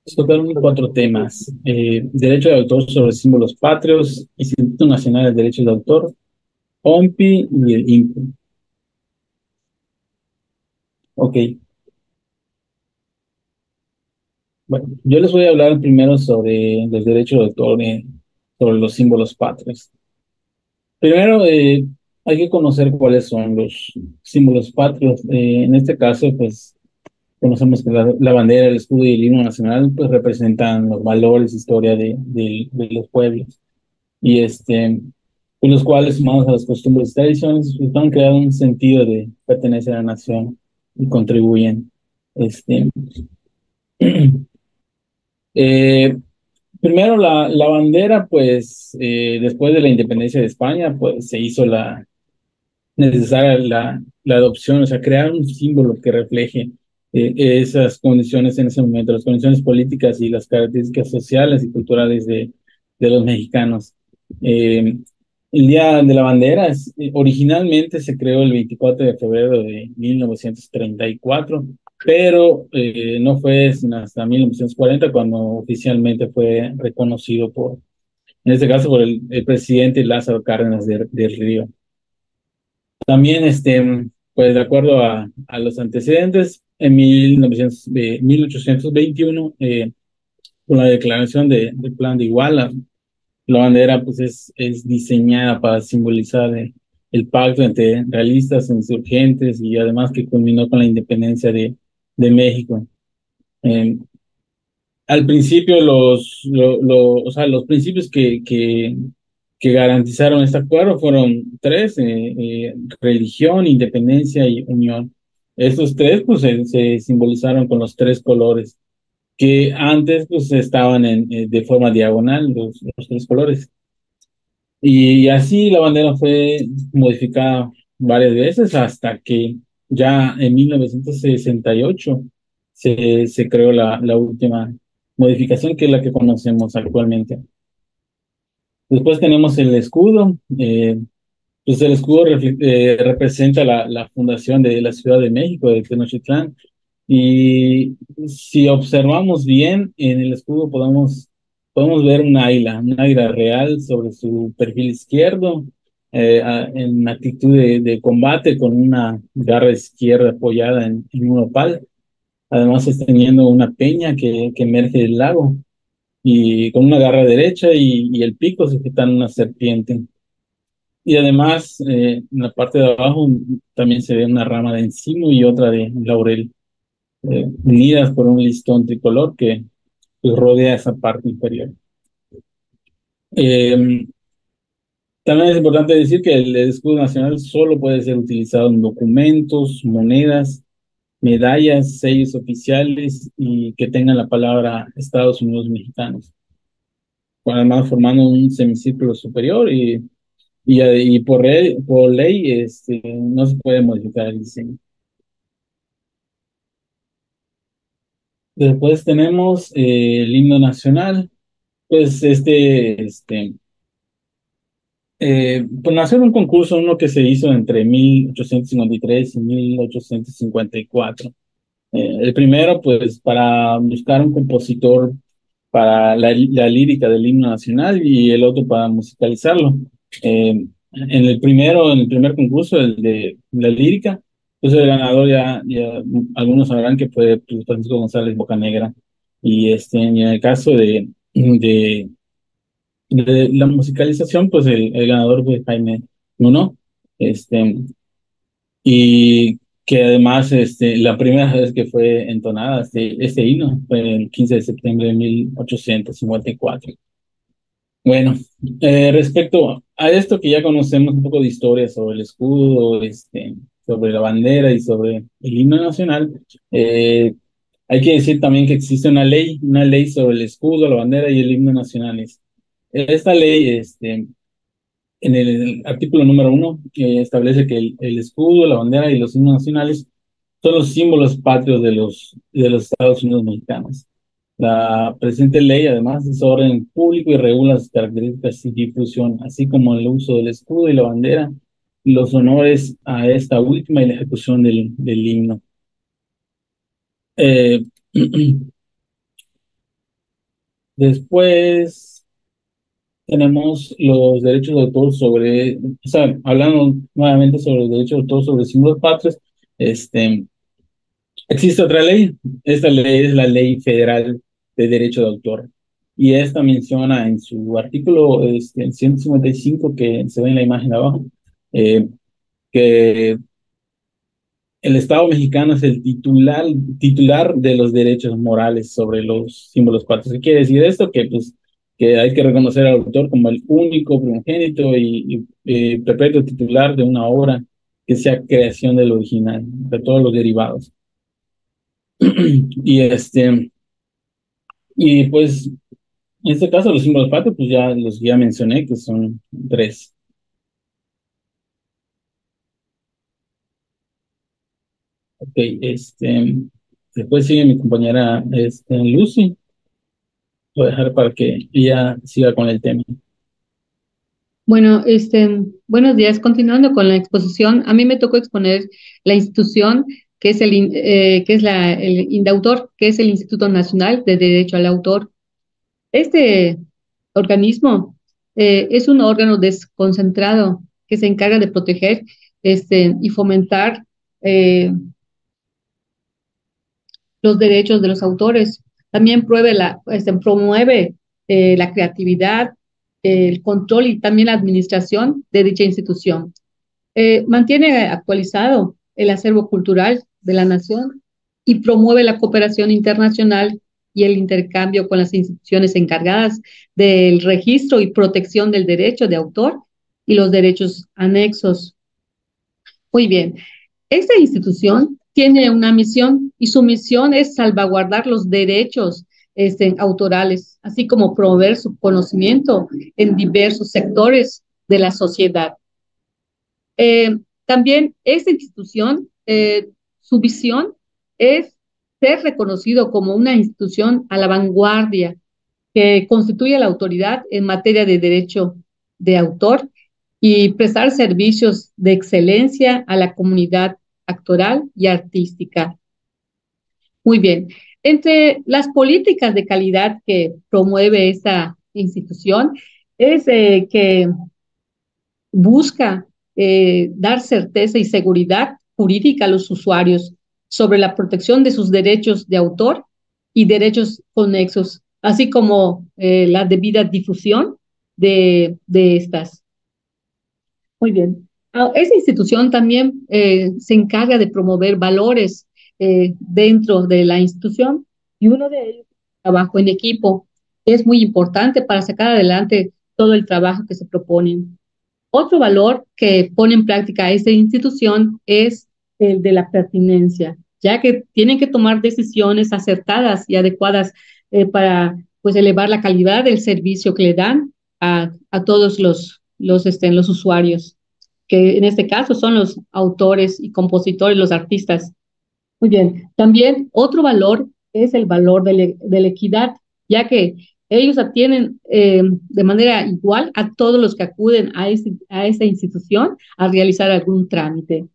nos tocaron cuatro temas: derecho de autor sobre símbolos patrios, Instituto Nacional de Derechos de Autor, OMPI y el INPI. Ok, bueno, yo les voy a hablar primero sobre los derechos de autor, sobre los símbolos patrios. Primero, hay que conocer cuáles son los símbolos patrios. En este caso, pues, conocemos que la bandera, el escudo y el himno nacional, pues, representan los valores, historia de los pueblos. Y con los cuales, sumados a las costumbres y tradiciones, pues, han creado un sentido de pertenecer a la nación y contribuyen. Este, eh, Primero, la bandera, pues, después de la independencia de España, pues, se hizo necesaria la adopción, o sea, crear un símbolo que refleje esas condiciones en ese momento, las condiciones políticas y las características sociales y culturales de los mexicanos. Eh, el Día de la Bandera originalmente se creó el 24 de febrero de 1934, pero no fue sino hasta 1940 cuando oficialmente fue reconocido en este caso, por el presidente Lázaro Cárdenas del Río. También, pues de acuerdo a los antecedentes, en 1821, con la declaración del Plan de Iguala, la bandera pues es diseñada para simbolizar el pacto entre realistas e insurgentes y además que culminó con la independencia de México. Eh, Al principio o sea, los principios que garantizaron este acuerdo fueron tres: religión, independencia y unión. Estos tres pues se simbolizaron con los tres colores que antes pues estaban de forma diagonal, los tres colores. Y así la bandera fue modificada varias veces hasta que ya en 1968 se creó la última modificación, que es la que conocemos actualmente. Después tenemos el escudo. Pues el escudo representa la fundación de la Ciudad de México, de Tenochtitlán. Y si observamos bien, en el escudo podemos ver un águila real sobre su perfil izquierdo, en actitud de combate, con una garra izquierda apoyada en un opal. Además, sosteniendo una peña que emerge del lago, y con una garra derecha y el pico sujetando una serpiente. Y además, en la parte de abajo también se ve una rama de encino y otra de laurel, unidas por un listón tricolor que pues, rodea esa parte inferior. Eh, También es importante decir que el escudo nacional solo puede ser utilizado en documentos, monedas, medallas, sellos oficiales y que tengan la palabra Estados Unidos Mexicanos, además formando un semicírculo superior y por ley no se puede modificar el diseño. Después tenemos el himno nacional. Pues pues nació en un concurso, uno que se hizo entre 1853 y 1854. El primero, pues, para buscar un compositor para la lírica del himno nacional, y el otro para musicalizarlo. En el primer concurso, el de la lírica, pues el ganador ya algunos sabrán que fue pues, Francisco González Bocanegra. Y en el caso de de la musicalización, pues el ganador fue Jaime Nuno. Este, y que además la primera vez que fue entonada este himno fue el 15 de septiembre de 1854. Bueno, respecto a esto que ya conocemos un poco de historia sobre el escudo, sobre la bandera y sobre el himno nacional, hay que decir también que existe una ley sobre el escudo, la bandera y el himno nacionales. Esta ley, en el artículo número 1, establece que el escudo, la bandera y los himnos nacionales son los símbolos patrios de los Estados Unidos mexicanos. La presente ley, además, es orden público y regula sus características y difusión, así como el uso del escudo y la bandera, y los honores a esta última y la ejecución del himno. Eh, Después tenemos los derechos de autor sobre, o sea, hablando nuevamente sobre los derechos de autor sobre símbolos patrios, existe otra ley. Esta ley es la Ley Federal de Derecho de Autor. Y esta menciona en su artículo 155, que se ve en la imagen de abajo, que el Estado mexicano es el titular de los derechos morales sobre los símbolos patrios. ¿Qué quiere decir esto? Que, pues, que hay que reconocer al autor como el único primogénito y perpetuo titular de una obra que sea creación del original, de todos los derivados. Y y pues, en este caso, los símbolos patrios, pues ya los ya mencioné, que son 3. Ok, después sigue mi compañera Lucy. Voy a dejar para que ella siga con el tema. Bueno, buenos días. Continuando con la exposición, a mí me tocó exponer la institución que es el INDAUTOR, que es el Instituto Nacional de Derecho al Autor. Este organismo es un órgano desconcentrado que se encarga de proteger y fomentar los derechos de los autores. También promueve la creatividad, el control y también la administración de dicha institución. Mantiene actualizado el acervo cultural de la nación y promueve la cooperación internacional y el intercambio con las instituciones encargadas del registro y protección del derecho de autor y los derechos anexos. Muy bien, esta institución tiene una misión y su misión es salvaguardar los derechos autorales, así como promover su conocimiento en diversos sectores de la sociedad. También esta institución, su visión es ser reconocido como una institución a la vanguardia que constituye la autoridad en materia de derecho de autor y prestar servicios de excelencia a la comunidad actoral y artística. Muy bien. Entre las políticas de calidad que promueve esta institución es que busca dar certeza y seguridad jurídica a los usuarios sobre la protección de sus derechos de autor y derechos conexos, así como la debida difusión de estas. Muy bien. Esa institución también se encarga de promover valores dentro de la institución y uno de ellos es el trabajo en equipo, que es muy importante para sacar adelante todo el trabajo que se proponen. Otro valor que pone en práctica esta institución es el de la pertinencia, ya que tienen que tomar decisiones acertadas y adecuadas para pues elevar la calidad del servicio que le dan a todos los usuarios, que en este caso son los autores y compositores, los artistas. Muy bien. También otro valor es el valor de la equidad, ya que ellos atienden de manera igual a todos los que acuden a esta institución a realizar algún trámite.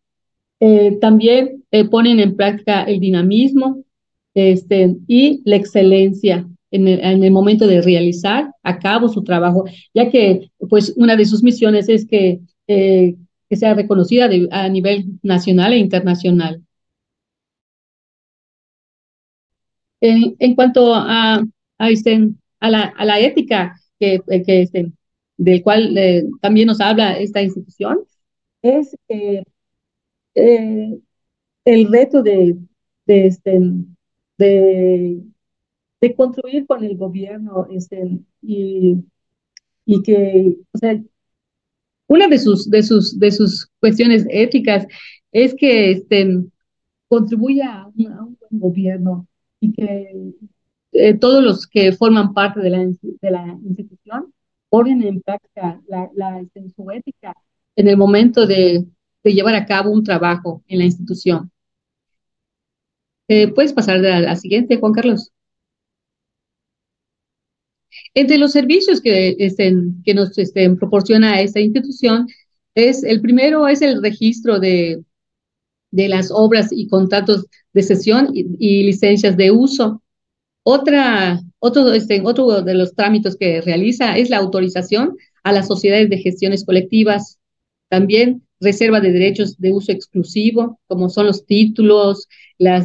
También ponen en práctica el dinamismo y la excelencia en el momento de realizar a cabo su trabajo, ya que pues una de sus misiones es que sea reconocida a nivel nacional e internacional. En cuanto a la ética del cual también nos habla esta institución, es el reto de, este, de, de construir con el gobierno y que, o sea, una de sus cuestiones éticas es que contribuya a un buen gobierno y que todos los que forman parte de la institución ponen en práctica su ética en el momento de llevar a cabo un trabajo en la institución. ¿Puedes pasar a la siguiente, Juan Carlos? Entre los servicios que nos proporciona esta institución, el primero es el registro de las obras y contratos de cesión y licencias de uso. Otro de los trámites que realiza es la autorización a las sociedades de gestiones colectivas, también reserva de derechos de uso exclusivo, como son los títulos, la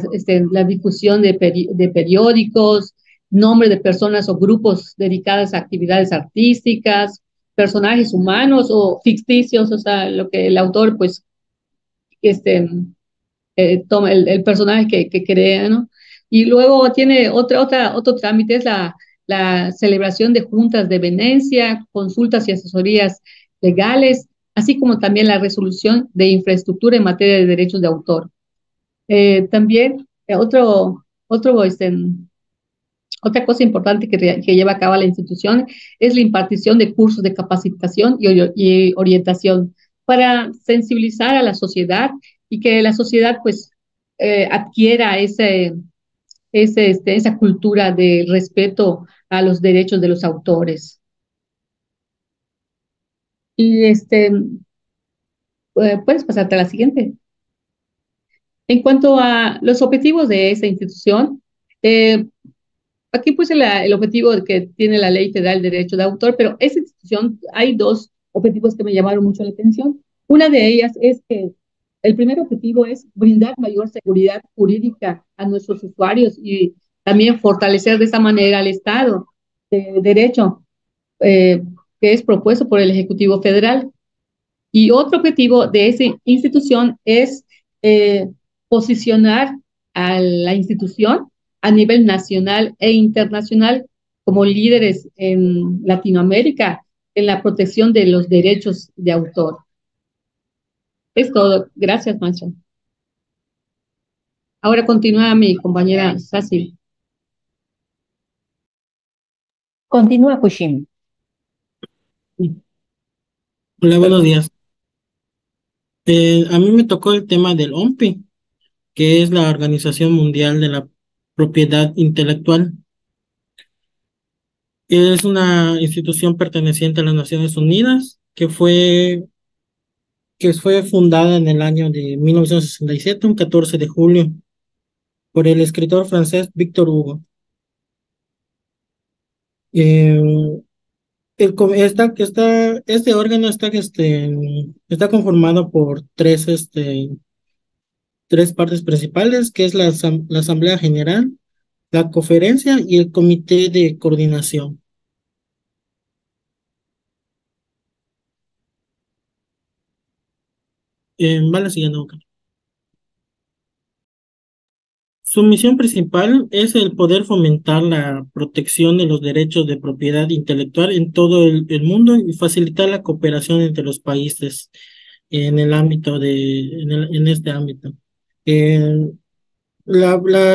difusión de periódicos, nombre de personas o grupos dedicadas a actividades artísticas, personajes humanos o ficticios, o sea, lo que el autor, pues, este, toma el personaje que crea, ¿no? Y luego tiene otro trámite, es la celebración de juntas de venencia, consultas y asesorías legales, así como también la resolución de infraestructura en materia de derechos de autor. También otra cosa importante que lleva a cabo la institución es la impartición de cursos de capacitación y orientación para sensibilizar a la sociedad y que la sociedad pues adquiera esa cultura de respeto a los derechos de los autores. Y puedes pasarte a la siguiente. En cuanto a los objetivos de esta institución, aquí puse el objetivo que tiene la Ley Federal de Derecho de Autor, pero esta institución hay dos objetivos que me llamaron mucho la atención. Una de ellas es que el primer objetivo es brindar mayor seguridad jurídica a nuestros usuarios y también fortalecer de esa manera el Estado de Derecho que es propuesto por el Ejecutivo Federal. Y otro objetivo de esa institución es posicionar a la institución a nivel nacional e internacional como líderes en Latinoamérica en la protección de los derechos de autor. Es todo. Gracias, Mancha. Ahora continúa mi compañera Sassy. Continúa, Kushim. Hola, buenos días. A mí me tocó el tema del OMPI, que es la Organización Mundial de la Propiedad Intelectual. Es una institución perteneciente a las Naciones Unidas que fue fundada en el año de 1967, un 14 de julio, por el escritor francés Victor Hugo. Eh, este órgano está conformado por tres partes principales, que es la Asamblea General, la Conferencia y el Comité de Coordinación. Va la siguiente hoja. Su misión principal es el poder fomentar la protección de los derechos de propiedad intelectual en todo el mundo y facilitar la cooperación entre los países en este ámbito.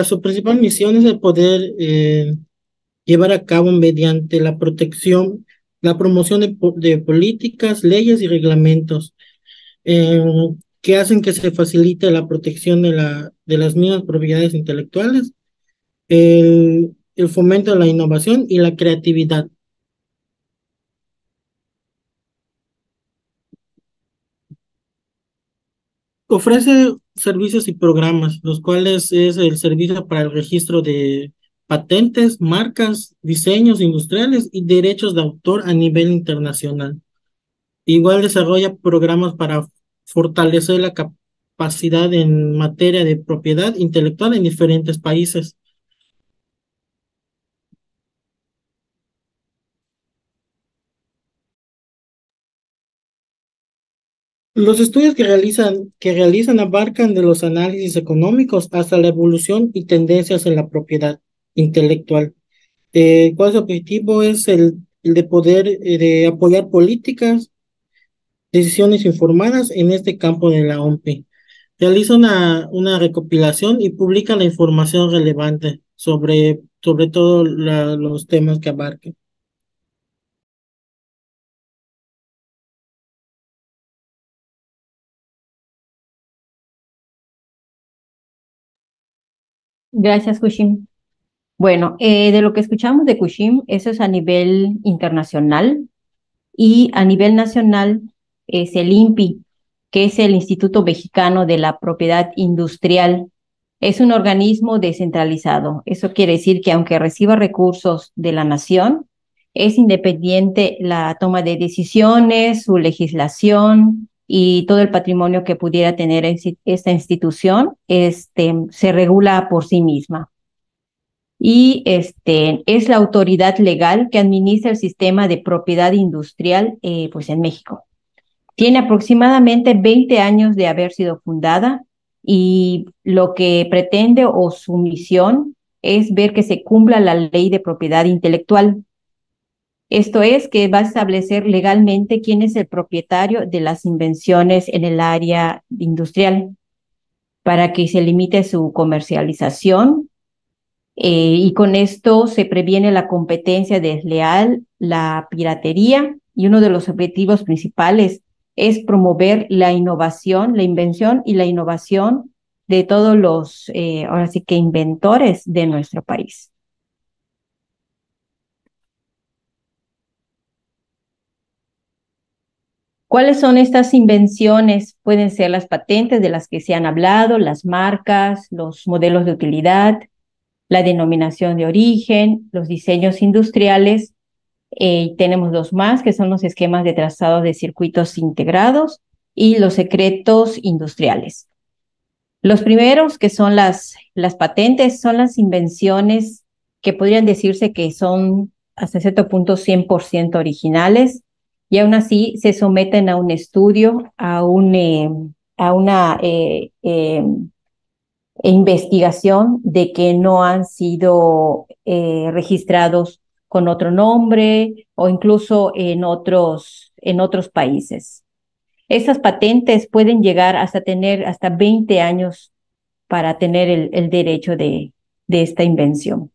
Su principal misión es el poder llevar a cabo mediante la protección, la promoción de políticas, leyes y reglamentos que hacen que se facilite la protección de las mismas propiedades intelectuales, el fomento de la innovación y la creatividad. Ofrece servicios y programas, los cuales es el servicio para el registro de patentes, marcas, diseños industriales y derechos de autor a nivel internacional. Igual desarrolla programas para fortalecer la capacidad en materia de propiedad intelectual en diferentes países. Los estudios que realizan abarcan de los análisis económicos hasta la evolución y tendencias en la propiedad intelectual. ¿Cuál es su objetivo? Es el de poder de apoyar políticas, decisiones informadas en este campo de la OMPI. Realiza una recopilación y publica la información relevante sobre todos los temas que abarque. Gracias, Kushim. Bueno, de lo que escuchamos de Kushim, eso es a nivel internacional y a nivel nacional es el INPI, que es el Instituto Mexicano de la Propiedad Industrial. Es un organismo descentralizado. Eso quiere decir que aunque reciba recursos de la nación, es independiente la toma de decisiones, su legislación y todo el patrimonio que pudiera tener esta institución, se regula por sí misma. Y es la autoridad legal que administra el sistema de propiedad industrial pues en México. Tiene aproximadamente 20 años de haber sido fundada y lo que pretende o su misión es ver que se cumpla la ley de propiedad intelectual. Esto es que va a establecer legalmente quién es el propietario de las invenciones en el área industrial para que se limite su comercialización y con esto se previene la competencia desleal, la piratería y uno de los objetivos principales es promover la innovación, la invención y la innovación de todos los, ahora sí que inventores de nuestro país. ¿Cuáles son estas invenciones? Pueden ser las patentes de las que se han hablado, las marcas, los modelos de utilidad, la denominación de origen, los diseños industriales. Tenemos dos más, que son los esquemas de trazado de circuitos integrados y los secretos industriales. Los primeros, que son las patentes, son las invenciones que podrían decirse que son hasta cierto punto 100% originales y aún así se someten a un estudio, a una investigación de que no han sido registrados con otro nombre o incluso en otros países. Esas patentes pueden llegar hasta tener hasta 20 años para tener el derecho de esta invención.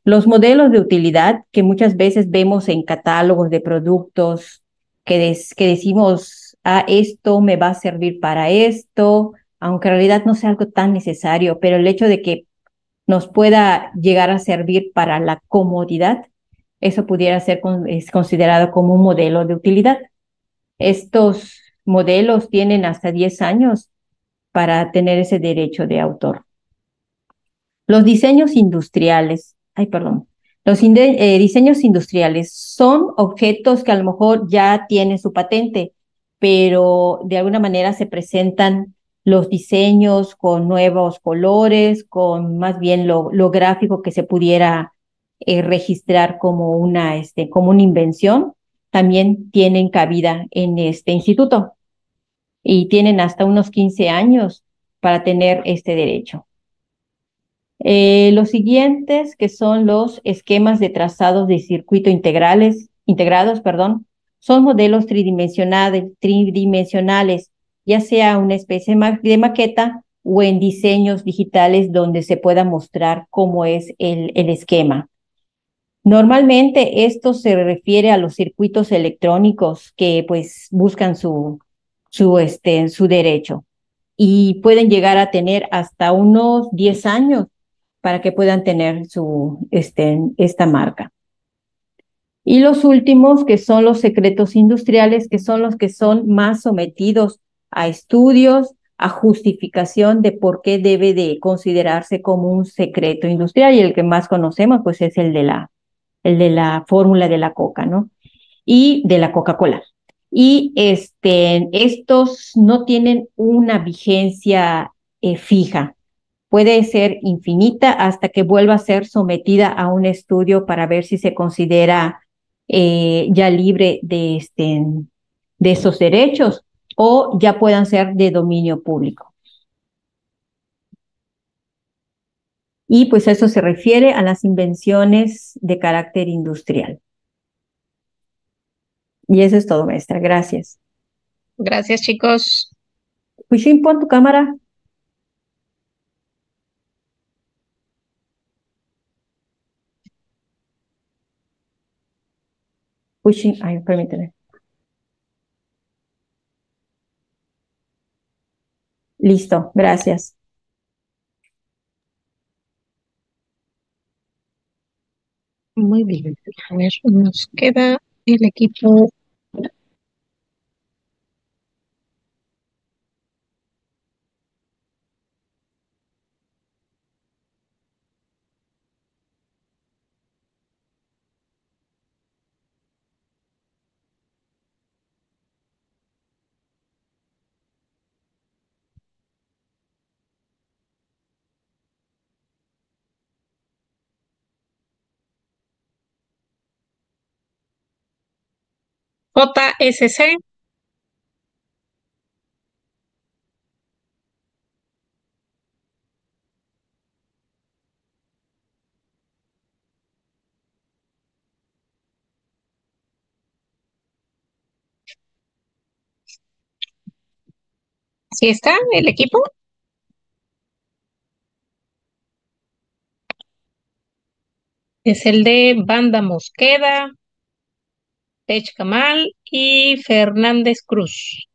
Los modelos de utilidad que muchas veces vemos en catálogos de productos que decimos, esto me va a servir para esto, aunque en realidad no sea algo tan necesario, pero el hecho de que nos pueda llegar a servir para la comodidad, eso pudiera ser es considerado como un modelo de utilidad. Estos modelos tienen hasta 10 años para tener ese derecho de autor. Los diseños industriales, diseños industriales son objetos que a lo mejor ya tienen su patente, pero de alguna manera se presentan los diseños con nuevos colores, con más bien lo gráfico que se pudiera registrar como una invención, también tienen cabida en este instituto y tienen hasta unos 15 años para tener este derecho. Los siguientes, que son los esquemas de trazados de circuito integrados, son modelos tridimensionales, ya sea una especie de maqueta o en diseños digitales donde se pueda mostrar cómo es el esquema. Normalmente esto se refiere a los circuitos electrónicos que pues buscan su derecho y pueden llegar a tener hasta unos 10 años para que puedan tener esta marca. Y los últimos, que son los secretos industriales, que son los que son más sometidos a estudios, a justificación de por qué debe de considerarse como un secreto industrial, y el que más conocemos pues es el de la fórmula de la Coca, ¿no? Y de la Coca-Cola. Y estos no tienen una vigencia fija. Puede ser infinita hasta que vuelva a ser sometida a un estudio para ver si se considera ya libre de esos derechos o ya puedan ser de dominio público. Y pues eso se refiere a las invenciones de carácter industrial. Y eso es todo, maestra. Gracias. Gracias, chicos. Cushing, pon tu cámara. Cushing, ay, permíteme. Listo, gracias. Muy bien. A ver, nos queda el equipo. JSC. ¿Sí está el equipo? Es el de Banda Mosqueda, Pech Camal y Fernández Cruz.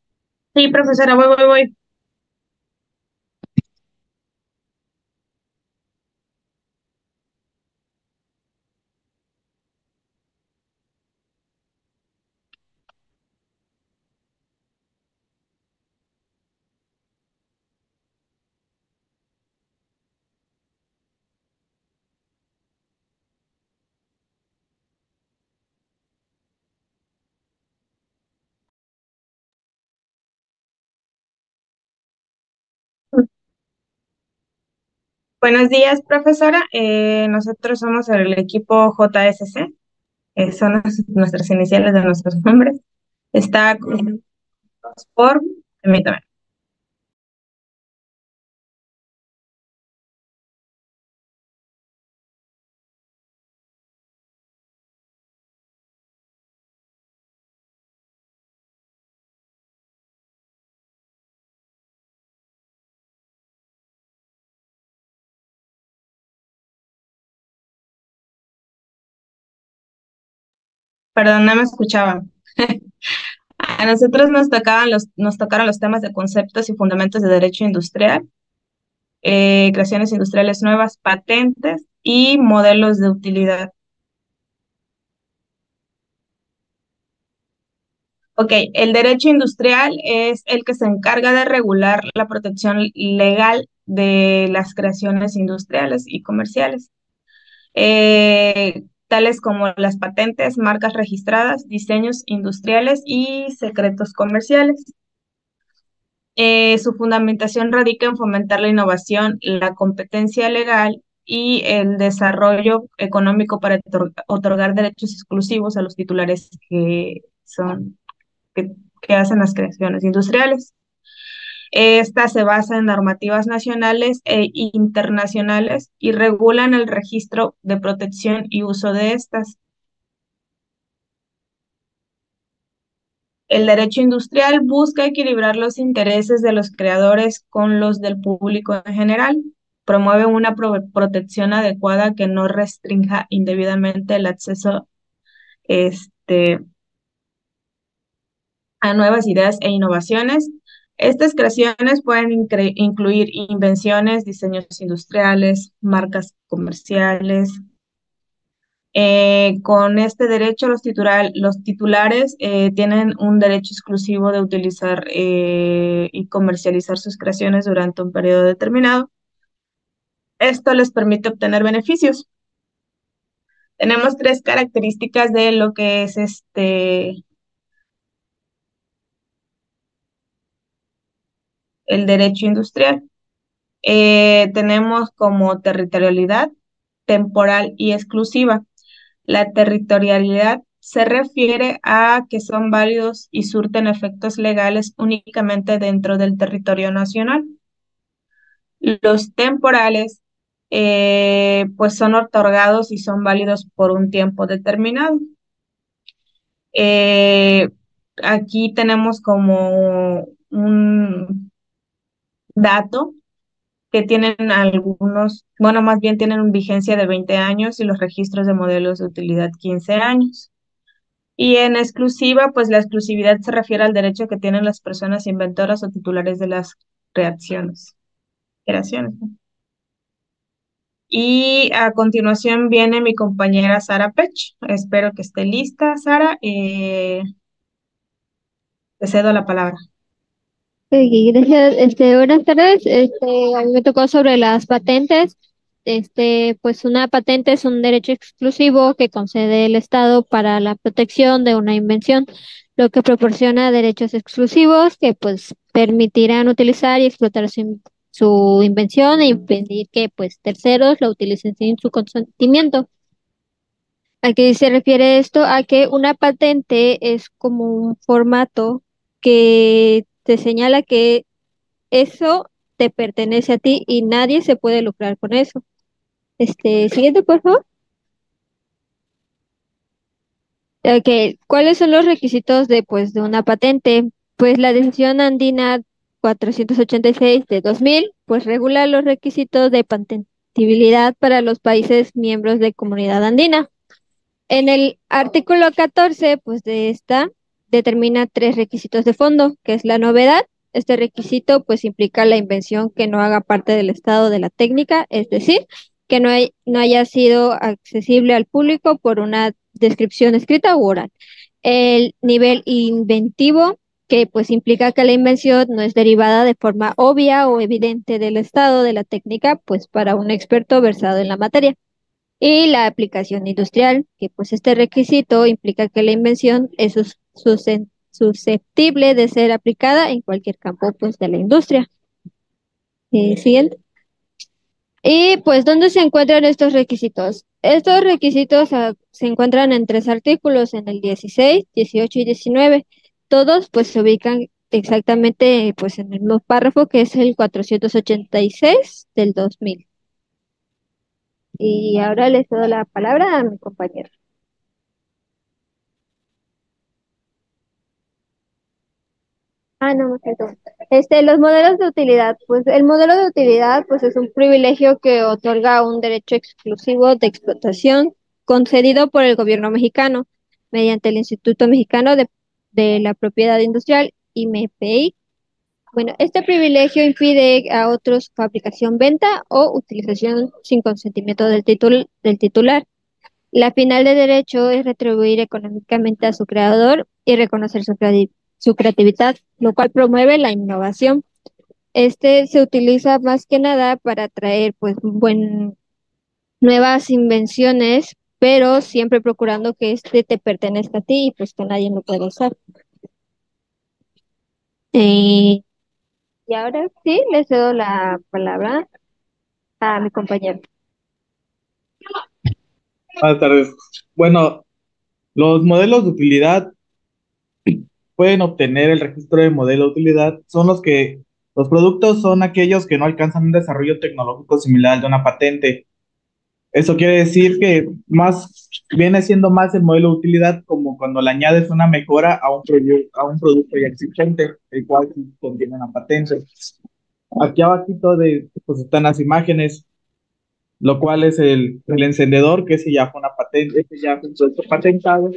Sí, profesora, voy. Buenos días, profesora. Nosotros somos el equipo JSC, son nuestras iniciales de nuestros nombres. Está por, permítame. Perdón, no me escuchaba. A nosotros nos tocaron los temas de conceptos y fundamentos de derecho industrial, creaciones industriales nuevas, patentes y modelos de utilidad. Ok, el derecho industrial es el que se encarga de regular la protección legal de las creaciones industriales y comerciales, tales como las patentes, marcas registradas, diseños industriales y secretos comerciales. Su fundamentación radica en fomentar la innovación, la competencia legal y el desarrollo económico para otorgar derechos exclusivos a los titulares que, que hacen las creaciones industriales. Esta se basa en normativas nacionales e internacionales y regulan el registro de protección y uso de estas. El derecho industrial busca equilibrar los intereses de los creadores con los del público en general. Promueve una protección adecuada que no restrinja indebidamente el acceso a nuevas ideas e innovaciones. Estas creaciones pueden incluir invenciones, diseños industriales, marcas comerciales. Con este derecho, los titulares tienen un derecho exclusivo de utilizar y comercializar sus creaciones durante un periodo determinado. Esto les permite obtener beneficios. Tenemos tres características de lo que es el derecho industrial. Tenemos como territorialidad, temporal y exclusiva. La territorialidad se refiere a que son válidos y surten efectos legales únicamente dentro del territorio nacional. Los temporales, pues son otorgados y son válidos por un tiempo determinado. Aquí tenemos como dato que tienen algunos, bueno, más bien tienen una vigencia de 20 años y los registros de modelos de utilidad 15 años. Y en exclusiva, pues la exclusividad se refiere al derecho que tienen las personas inventoras o titulares de las creaciones, ¿no? Y a continuación viene mi compañera Sara Pech. Espero que esté lista, Sara. Te cedo la palabra. Ok, gracias. Buenas tardes. A mí me tocó sobre las patentes. Pues una patente es un derecho exclusivo que concede el Estado para la protección de una invención, lo que proporciona derechos exclusivos que pues permitirán utilizar y explotar su invención e impedir que pues terceros la utilicen sin su consentimiento. ¿A qué se refiere esto? A que una patente es como un formato que te señala que eso te pertenece a ti y nadie se puede lucrar con eso. Siguiente, por favor. ¿Cuáles son los requisitos de una patente? Pues la decisión andina 486 de 2000, pues regula los requisitos de patentabilidad para los países miembros de Comunidad Andina. En el artículo 14, pues de esta, determina 3 requisitos de fondo, que es la novedad. Este requisito, pues implica la invención que no haga parte del estado de la técnica, es decir, que no haya sido accesible al público por una descripción escrita u oral. El nivel inventivo, que pues implica que la invención no es derivada de forma obvia o evidente del estado de la técnica, pues para un experto versado en la materia. Y la aplicación industrial, que pues este requisito implica que la invención es susceptible de ser aplicada en cualquier campo pues de la industria. Siguiente. Y pues, ¿dónde se encuentran estos requisitos? Estos requisitos se encuentran en 3 artículos, en el 16, 18 y 19. Todos pues se ubican exactamente pues en el mismo párrafo, que es el 486 del 2000. Y ahora les doy la palabra a mi compañero. No, perdón. Los modelos de utilidad. Pues el modelo de utilidad pues es un privilegio que otorga un derecho exclusivo de explotación concedido por el gobierno mexicano mediante el Instituto Mexicano de la Propiedad Industrial, IMPI. Bueno, este privilegio impide a otros fabricación, venta o utilización sin consentimiento del titular. La final de derecho es retribuir económicamente a su creador y reconocer su creatividad, lo cual promueve la innovación. Se utiliza más que nada para atraer pues nuevas invenciones, pero siempre procurando que te pertenezca a ti y pues que nadie lo pueda usar. Y ahora sí, le cedo la palabra a mi compañero. Buenas tardes. Bueno, los modelos de utilidad pueden obtener el registro de modelo de utilidad. Los productos son aquellos que no alcanzan un desarrollo tecnológico similar al de una patente. Eso quiere decir que viene siendo más el modelo de utilidad como cuando le añades una mejora a un producto ya existente, el cual sí contiene una patente. Aquí abajito pues están las imágenes, lo cual es el encendedor, que ese ya fue una patente, ese ya fue un producto patentado.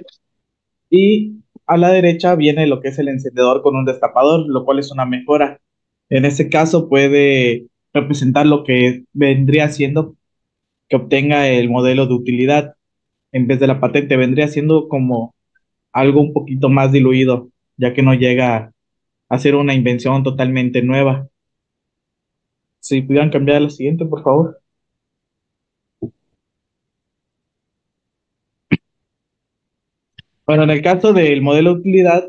Y a la derecha viene lo que es el encendedor con un destapador, lo cual es una mejora. En ese caso puede representar lo que vendría siendo que obtenga el modelo de utilidad en vez de la patente. Vendría siendo como algo un poquito más diluido, ya que no llega a ser una invención totalmente nueva. Si pudieran cambiar a la siguiente, por favor. Bueno, en el caso del modelo de utilidad,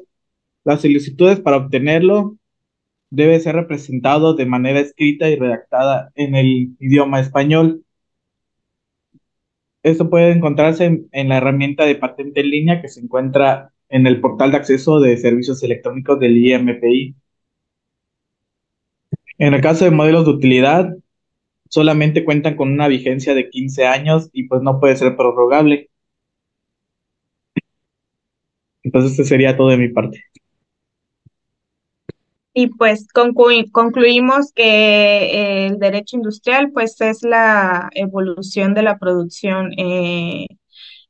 las solicitudes para obtenerlo debe ser representado de manera escrita y redactada en el idioma español. Esto puede encontrarse en la herramienta de patente en línea que se encuentra en el portal de acceso de servicios electrónicos del IMPI. En el caso de modelos de utilidad, solamente cuentan con una vigencia de 15 años y pues no puede ser prorrogable. Entonces, este sería todo de mi parte. Y pues concluimos que el derecho industrial pues es la evolución de la producción y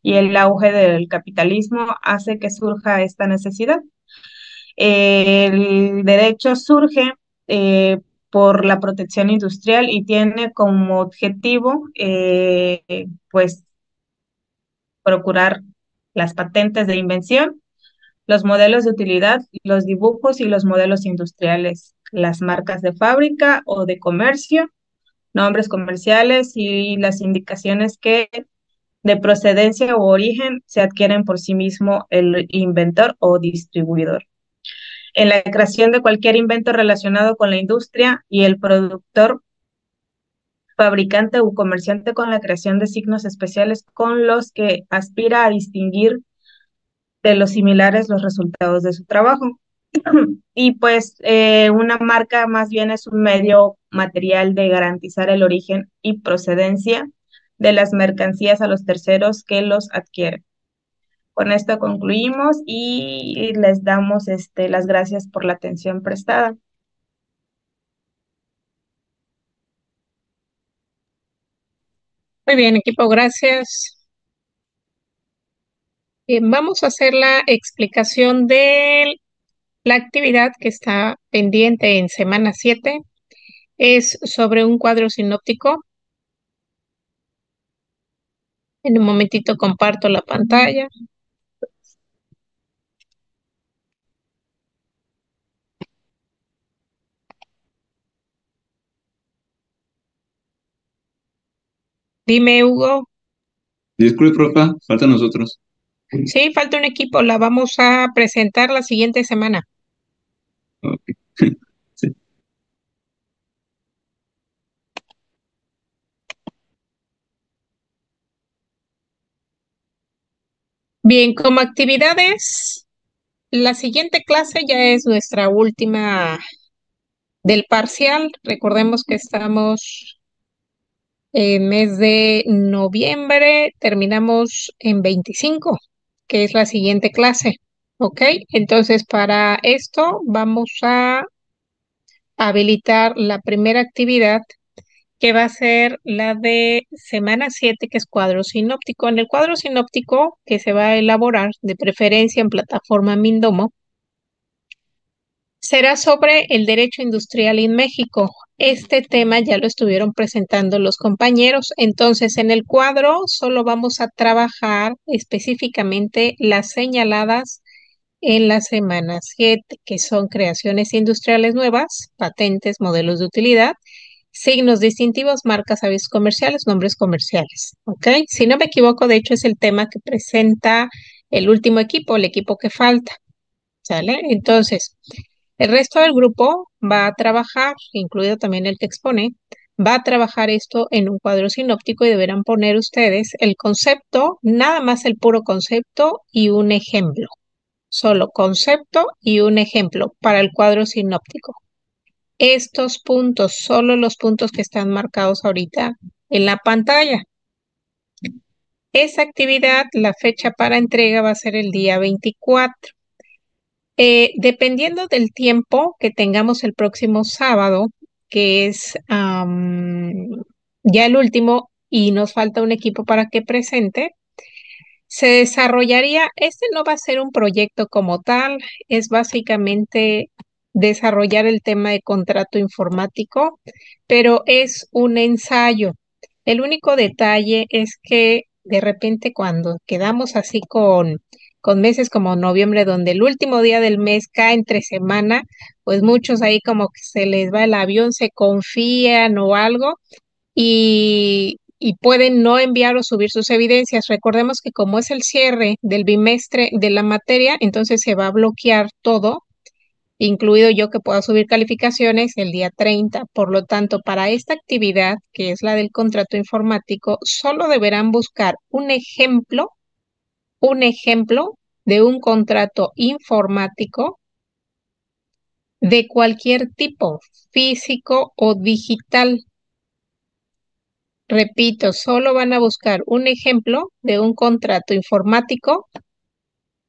el auge del capitalismo hace que surja esta necesidad. El derecho surge por la protección industrial y tiene como objetivo pues procurar las patentes de invención, los modelos de utilidad, los dibujos y los modelos industriales, las marcas de fábrica o de comercio, nombres comerciales y las indicaciones que de procedencia o origen se adquieren por sí mismo el inventor o distribuidor. En la creación de cualquier invento relacionado con la industria y el productor, fabricante o comerciante con la creación de signos especiales con los que aspira a distinguir de los similares los resultados de su trabajo. Y pues una marca más bien es un medio material de garantizar el origen y procedencia de las mercancías a los terceros que los adquieren. Con esto concluimos y les damos las gracias por la atención prestada. Muy bien, equipo, gracias. Bien, vamos a hacer la explicación de la actividad que está pendiente en semana 7. Es sobre un cuadro sinóptico. En un momentito comparto la pantalla. Dime, Hugo. Disculpe, profa, falta nosotros. Sí, falta un equipo. La vamos a presentar la siguiente semana. Ok. Sí. Bien, como actividades, la siguiente clase ya es nuestra última del parcial. Recordemos que estamos en mes de noviembre, terminamos en 25, que es la siguiente clase. ¿Ok? Entonces, para esto vamos a habilitar la primera actividad que va a ser la de semana 7, que es cuadro sinóptico. En el cuadro sinóptico que se va a elaborar, de preferencia en plataforma Mindomo, será sobre el derecho industrial en México. Este tema ya lo estuvieron presentando los compañeros. Entonces, en el cuadro solo vamos a trabajar específicamente las señaladas en la semana 7, que son creaciones industriales nuevas, patentes, modelos de utilidad, signos distintivos, marcas, avisos comerciales, nombres comerciales. ¿Ok? Si no me equivoco, de hecho es el tema que presenta el último equipo, el equipo que falta. ¿Sale? Entonces, el resto del grupo va a trabajar, incluido también el que expone, va a trabajar esto en un cuadro sinóptico y deberán poner ustedes el concepto, nada más el puro concepto y un ejemplo. Solo concepto y un ejemplo para el cuadro sinóptico. Estos puntos, solo los puntos que están marcados ahorita en la pantalla. Esa actividad, la fecha para entrega va a ser el día 24. Dependiendo del tiempo que tengamos el próximo sábado, que es ya el último y nos falta un equipo para que presente, se desarrollaría, este no va a ser un proyecto como tal, es básicamente desarrollar el tema de contrato informático, pero es un ensayo. El único detalle es que de repente cuando quedamos así con meses como noviembre, donde el último día del mes cae entre semana, pues muchos ahí como que se les va el avión, se confían o algo y pueden no enviar o subir sus evidencias. Recordemos que como es el cierre del bimestre de la materia, entonces se va a bloquear todo, incluido yo que pueda subir calificaciones el día 30. Por lo tanto, para esta actividad, que es la del contrato informático, solo deberán buscar un ejemplo de un contrato informático de cualquier tipo, físico o digital. Repito, solo van a buscar un ejemplo de un contrato informático,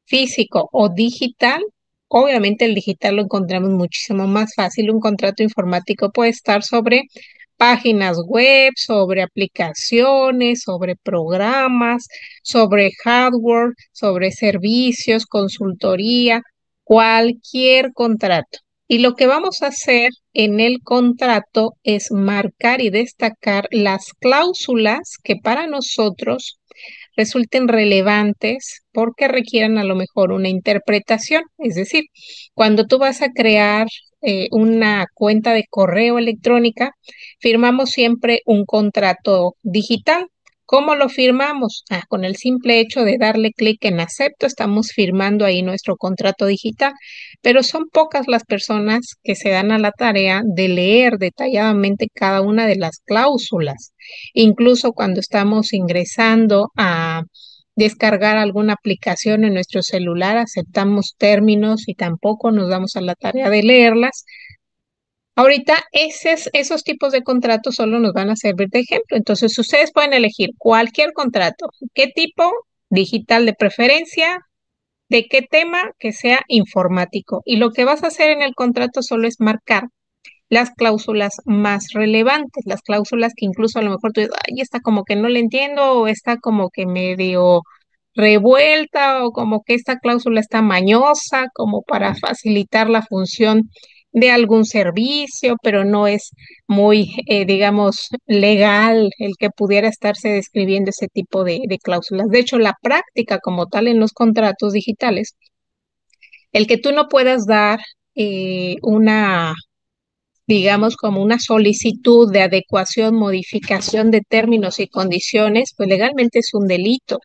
físico o digital Obviamente el digital lo encontramos muchísimo más fácil. Un contrato informático puede estar sobre páginas web, sobre aplicaciones, sobre programas, sobre hardware, sobre servicios, consultoría, cualquier contrato. Y lo que vamos a hacer en el contrato es marcar y destacar las cláusulas que para nosotros resulten relevantes porque requieran a lo mejor una interpretación. Es decir, cuando tú vas a crear una cuenta de correo electrónica, firmamos siempre un contrato digital. ¿Cómo lo firmamos? Con el simple hecho de darle clic en acepto, estamos firmando ahí nuestro contrato digital, pero son pocas las personas que se dan a la tarea de leer detalladamente cada una de las cláusulas. Incluso cuando estamos ingresando a descargar alguna aplicación en nuestro celular, aceptamos términos y tampoco nos damos a la tarea de leerlas. Ahorita esos tipos de contratos solo nos van a servir de ejemplo. Entonces, ustedes pueden elegir cualquier contrato. ¿Qué tipo? Digital de preferencia. ¿De qué tema? Que sea informático. Y lo que vas a hacer en el contrato solo es marcar las cláusulas más relevantes, las cláusulas que incluso a lo mejor tú dices, ay, está como que no le entiendo, o está como que medio revuelta, o como que esta cláusula está mañosa, como para facilitar la función de algún servicio, pero no es muy, digamos, legal el que pudiera estarse describiendo ese tipo de cláusulas. De hecho, la práctica como tal en los contratos digitales, el que tú no puedas dar una, digamos, como una solicitud de adecuación, modificación de términos y condiciones, pues legalmente es un delito.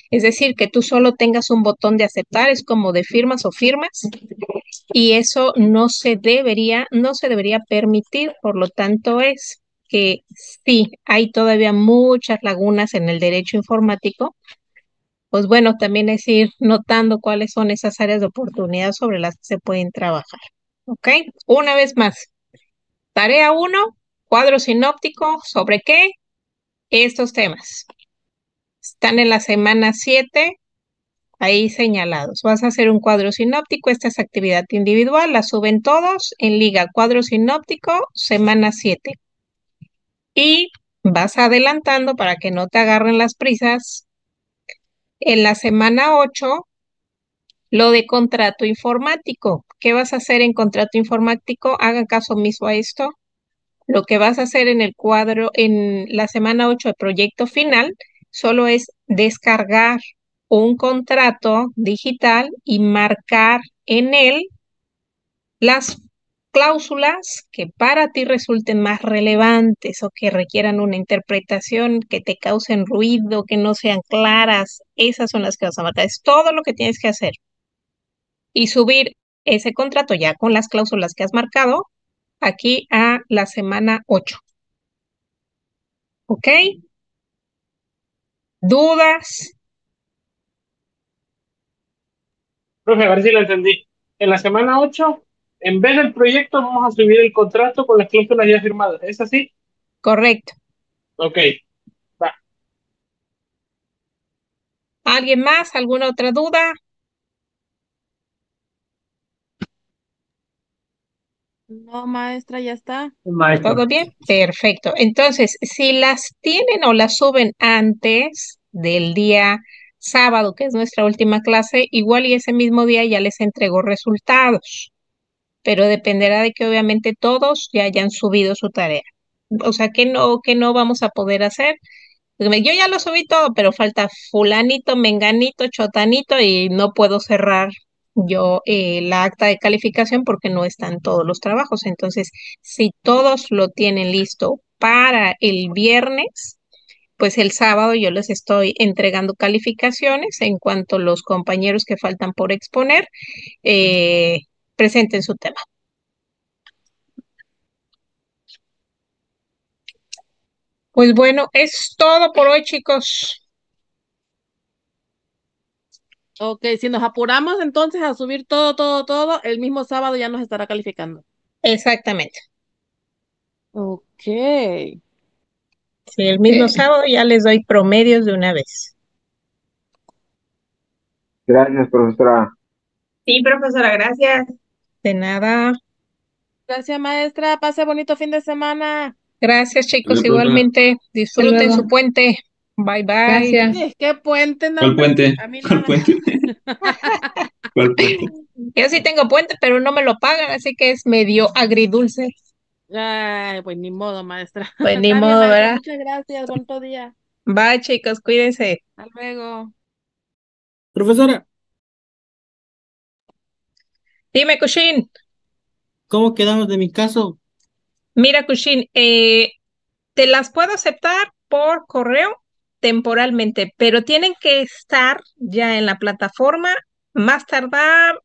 Es decir, que tú solo tengas un botón de aceptar, es como de firmas o firmas, y eso no se debería permitir. Por lo tanto, es que sí, hay todavía muchas lagunas en el derecho informático. Pues bueno, también es ir notando cuáles son esas áreas de oportunidad sobre las que se pueden trabajar. ¿Ok? Una vez más. Tarea 1, cuadro sinóptico, ¿sobre qué? Estos temas. Están en la semana 7, ahí señalados. Vas a hacer un cuadro sinóptico, esta es actividad individual, la suben todos en liga, cuadro sinóptico, semana 7. Y vas adelantando para que no te agarren las prisas. En la semana 8, lo de contrato informático. ¿Qué vas a hacer en contrato informático? Hagan caso omiso a esto. Lo que vas a hacer en el cuadro, en la semana 8 de proyecto final, solo es descargar un contrato digital y marcar en él las cláusulas que para ti resulten más relevantes o que requieran una interpretación, que te causen ruido, que no sean claras. Esas son las que vas a marcar. Es todo lo que tienes que hacer. Y subir ese contrato ya con las cláusulas que has marcado aquí a la semana 8. ¿Ok? ¿Dudas? Profe, a ver si lo entendí. En la semana 8, en vez del proyecto, vamos a subir el contrato con las cláusulas ya firmadas. ¿Es así? Correcto. Ok, va. ¿Alguien más? ¿Alguna otra duda? No, maestra, ya está. Maestro. ¿Todo bien? Perfecto. Entonces, si las tienen o las suben antes del día sábado, que es nuestra última clase, igual y ese mismo día ya les entregó resultados, pero dependerá de que obviamente todos ya hayan subido su tarea. O sea, que no vamos a poder hacer. Yo ya lo subí todo, pero falta fulanito, menganito, chotanito y no puedo cerrar yo la acta de calificación porque no están todos los trabajos. Entonces, si todos lo tienen listo para el viernes, pues el sábado yo les estoy entregando calificaciones en cuanto los compañeros que faltan por exponer eh, presenten su tema. Pues bueno, es todo por hoy, chicos. Ok, si nos apuramos entonces a subir todo, el mismo sábado ya nos estará calificando. Exactamente. Ok. Sí, el mismo sábado ya les doy promedios de una vez. Gracias, profesora. Sí, profesora, gracias. De nada. Gracias, maestra. Pase bonito fin de semana. Gracias, chicos. Vale, profe. Igualmente, disfruten su luego. puente. Bye, bye. Gracias. Sí, ¿qué puente? No, ¿Cuál hombre, puente? a mí ¿Cuál nada. puente? ¿Cuál puente? Yo sí tengo puente, pero no me lo pagan, así que es medio agridulce. Ay, pues ni modo, maestra. Pues ni Está bien, modo, maestra. ¿verdad? Muchas gracias. Bonito día. Bye, chicos, cuídense. Hasta luego. Profesora, Dime, Kushin. ¿cómo quedamos de mi caso? Mira, Kushin, te las puedo aceptar por correo temporalmente, pero tienen que estar ya en la plataforma más tardar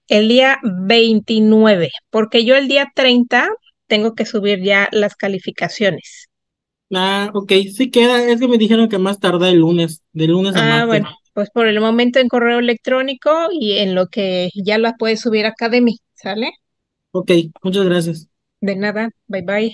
el día 29, porque yo el día 30 tengo que subir ya las calificaciones. Ah, ok, sí queda. Es que me dijeron que más tarda el lunes, de lunes a Ah, martes. bueno, pues por el momento en correo electrónico y en lo que ya la puedes subir a Academy, ¿sale? Ok, muchas gracias. De nada, bye bye.